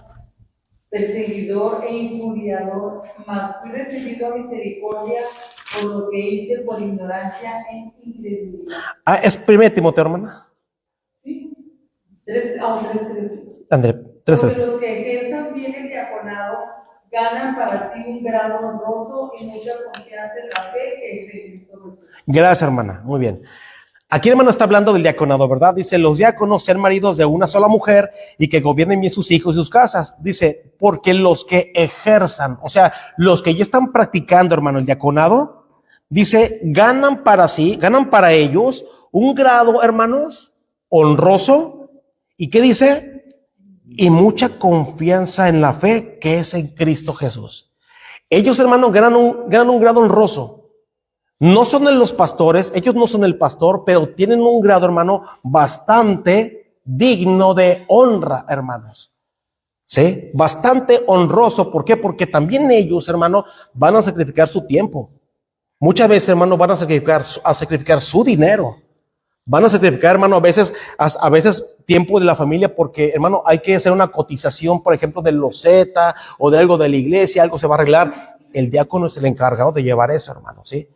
perseguidor e injuriador, mas fui recibido a misericordia por lo que hice por ignorancia e incredulidad. Es 1 Timoteo, hermana. Sí, 3:13. André, 3:13. Porque los que ejerzan bien el diaconado ganan para sí un grado honroso y mucha confianza en la fe que es en Cristo Jesús. Gracias, hermana. Muy bien. Aquí, hermano, está hablando del diaconado, ¿verdad? Dice, los diáconos ser maridos de una sola mujer y que gobiernen bien sus hijos y sus casas. Dice, porque los que ejerzan, o sea, los que ya están practicando, hermano, el diaconado, dice, ganan para sí, ganan para ellos un grado, hermanos, honroso. ¿Y qué dice? Y mucha confianza en la fe que es en Cristo Jesús. Ellos, hermanos, ganan un grado honroso. No son los pastores, ellos no son el pastor, pero tienen un grado, hermano, bastante digno de honra, hermanos. ¿Sí? Bastante honroso. ¿Por qué? Porque también ellos, hermano, van a sacrificar su tiempo. Muchas veces, hermano, van a sacrificar su dinero. Van a sacrificar, hermano, a veces tiempo de la familia, porque, hermano, hay que hacer una cotización, por ejemplo, de loseta o de algo de la iglesia, algo se va a arreglar. El diácono es el encargado de llevar eso, hermano, ¿sí?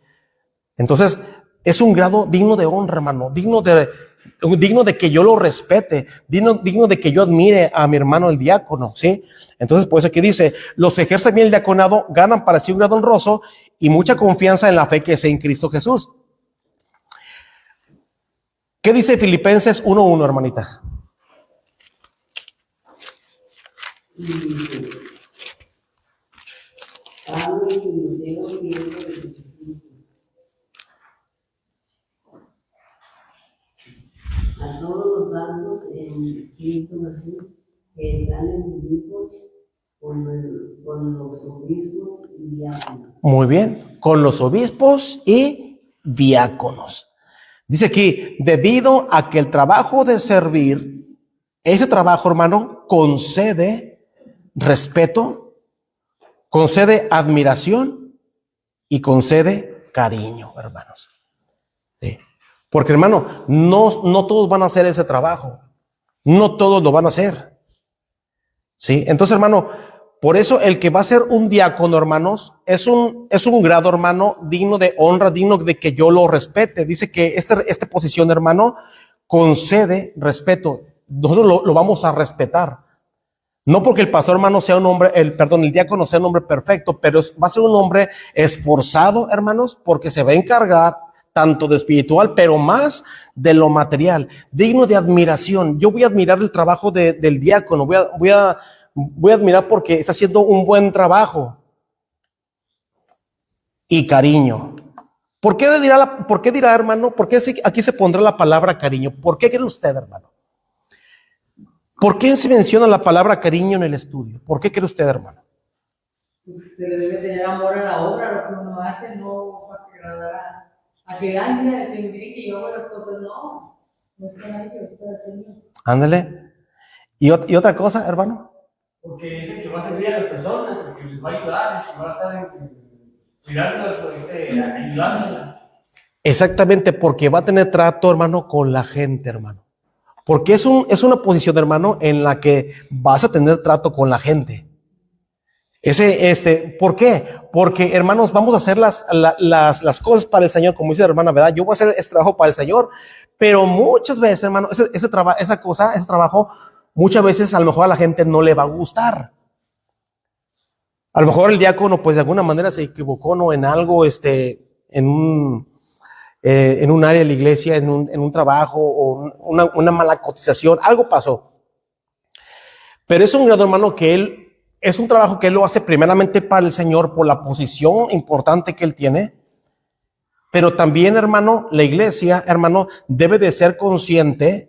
Entonces, es un grado digno de honra, hermano, digno de que yo lo respete, digno de que yo admire a mi hermano el diácono, ¿sí? Entonces, por eso aquí dice, los que ejercen bien el diaconado ganan para sí un grado honroso y mucha confianza en la fe que es en Cristo Jesús. ¿Qué dice Filipenses 1:1, hermanita? Pablo y Timoteo, siervos de Jesucristo, a todos los santos en Cristo Jesús que están en Filipos con los obispos y diáconos. Muy bien, con los obispos y diáconos. Dice aquí, debido a que el trabajo de servir, ese trabajo, hermano, concede respeto, concede admiración y concede cariño, hermanos. ¿Sí? Porque, hermano, no todos van a hacer ese trabajo. No todos lo van a hacer. ¿Sí? Entonces, hermano, por eso el que va a ser un diácono, hermanos, es un grado, hermano, digno de honra, digno de que yo lo respete. Dice que esta posición, hermano, concede respeto. Nosotros lo vamos a respetar. No porque el pastor, hermano, sea un hombre, el diácono sea un hombre perfecto, pero va a ser un hombre esforzado, hermanos, porque se va a encargar tanto de espiritual, pero más de lo material, digno de admiración. Yo voy a admirar el trabajo del diácono, voy a admirar porque está haciendo un buen trabajo. Y cariño. ¿Por qué dirá, hermano? ¿Por qué aquí se pondrá la palabra cariño? ¿Por qué cree usted, hermano? ¿Por qué se menciona la palabra cariño en el estudio? ¿Por qué cree usted, hermano? Se le debe tener amor a la obra, lo que uno hace, no para agradar a que, ay, mira, que mire que yo hago las cosas, no. No es para ellos, es para el Señor. Ándale. ¿Y otra cosa, hermano? Porque es el que va a servir a las personas, el que les va a ayudar, el que va a estar cuidándolas, ayudándolas. Exactamente, porque va a tener trato, hermano, con la gente, hermano. Porque es una posición, hermano, en la que vas a tener trato con la gente. ¿Por qué? Porque, hermanos, vamos a hacer las cosas para el Señor, como dice la hermana, ¿verdad? Yo voy a hacer este trabajo para el Señor, pero muchas veces, hermano, ese trabajo, muchas veces a lo mejor a la gente no le va a gustar. A lo mejor el diácono, pues de alguna manera se equivocó, ¿no? En algo, en un área de la iglesia, en un trabajo o una mala cotización, algo pasó. Pero es un grado, hermano, es un trabajo que él lo hace primeramente para el Señor por la posición importante que él tiene. Pero también, hermano, la iglesia, hermano, debe de ser consciente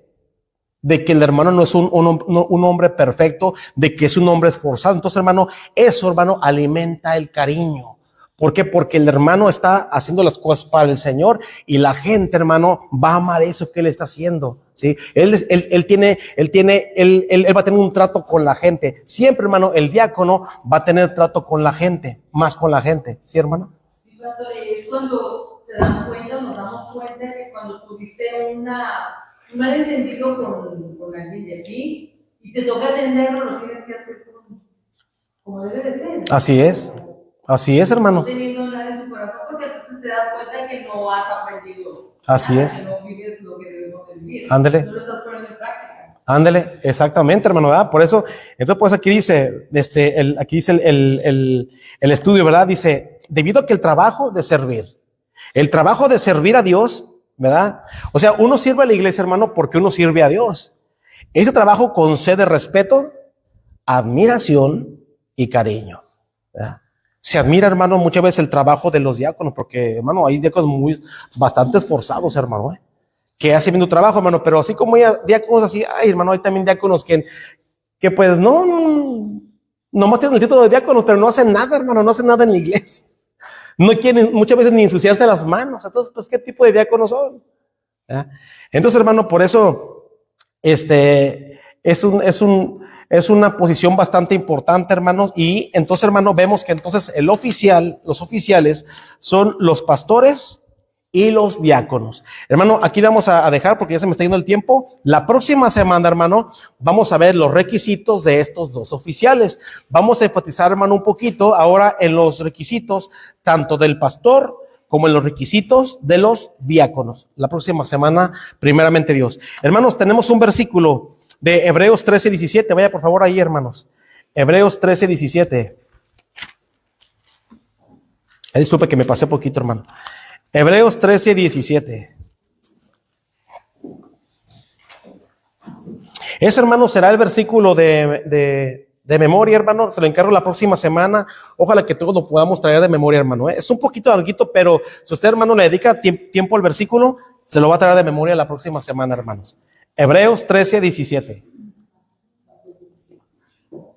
de que el hermano no es un hombre perfecto, de que es un hombre esforzado. Entonces, hermano, eso, hermano, alimenta el cariño. ¿Por qué? Porque el hermano está haciendo las cosas para el Señor y la gente, hermano, va a amar eso que él está haciendo, ¿sí? Él va a tener un trato con la gente. Siempre, hermano, el diácono va a tener trato con la gente, más con la gente, ¿sí, hermano? Sí, pastor, es cuando se dan cuenta, nos damos cuenta que cuando tuviste un malentendido con alguien de aquí y te toca atenderlo, lo tienes que hacer como debe de ser. Así es, hermano. No teniendo nada en tu corazón, porque entonces te das cuenta que no has aprendido. Así nada, es. Que no vives lo que debemos de vivir. Ándele. No lo estás poniendo en práctica. Ándele, exactamente, hermano, ¿verdad? Por eso, entonces, pues aquí dice, aquí dice el estudio, ¿verdad? Dice, debido a que el trabajo de servir a Dios, ¿verdad? O sea, uno sirve a la iglesia, hermano, porque uno sirve a Dios. Ese trabajo concede respeto, admiración y cariño, ¿verdad? Se admira, hermano, muchas veces el trabajo de los diáconos, porque, hermano, hay diáconos bastante esforzados, hermano, que hacen bien tu trabajo, hermano, pero así como hay diáconos así, ay, hermano, hay también diáconos que pues nomás tienen el título de diáconos, pero no hacen nada, hermano, no hacen nada en la iglesia. No quieren muchas veces ni ensuciarse las manos. Entonces, pues, ¿qué tipo de diáconos son? ¿Ah? Entonces, hermano, por eso, es una posición bastante importante, hermanos. Y entonces, hermano, vemos que entonces los oficiales son los pastores y los diáconos. Hermano, aquí vamos a dejar porque ya se me está yendo el tiempo. La próxima semana, hermano, vamos a ver los requisitos de estos dos oficiales. Vamos a enfatizar, hermano, un poquito ahora en los requisitos tanto del pastor como en los requisitos de los diáconos. La próxima semana, primeramente Dios. Hermanos, tenemos un versículo de Hebreos 13:17. Vaya por favor ahí, hermanos. Hebreos 13:17. Disculpe que me pasé poquito, hermano. Hebreos 13:17. Ese, hermano, será el versículo de memoria, hermano. Se lo encargo la próxima semana. Ojalá que todos lo podamos traer de memoria, hermano. Es un poquito larguito, pero si usted, hermano, le dedica tiempo al versículo, se lo va a traer de memoria la próxima semana, hermanos. Hebreos 13:17.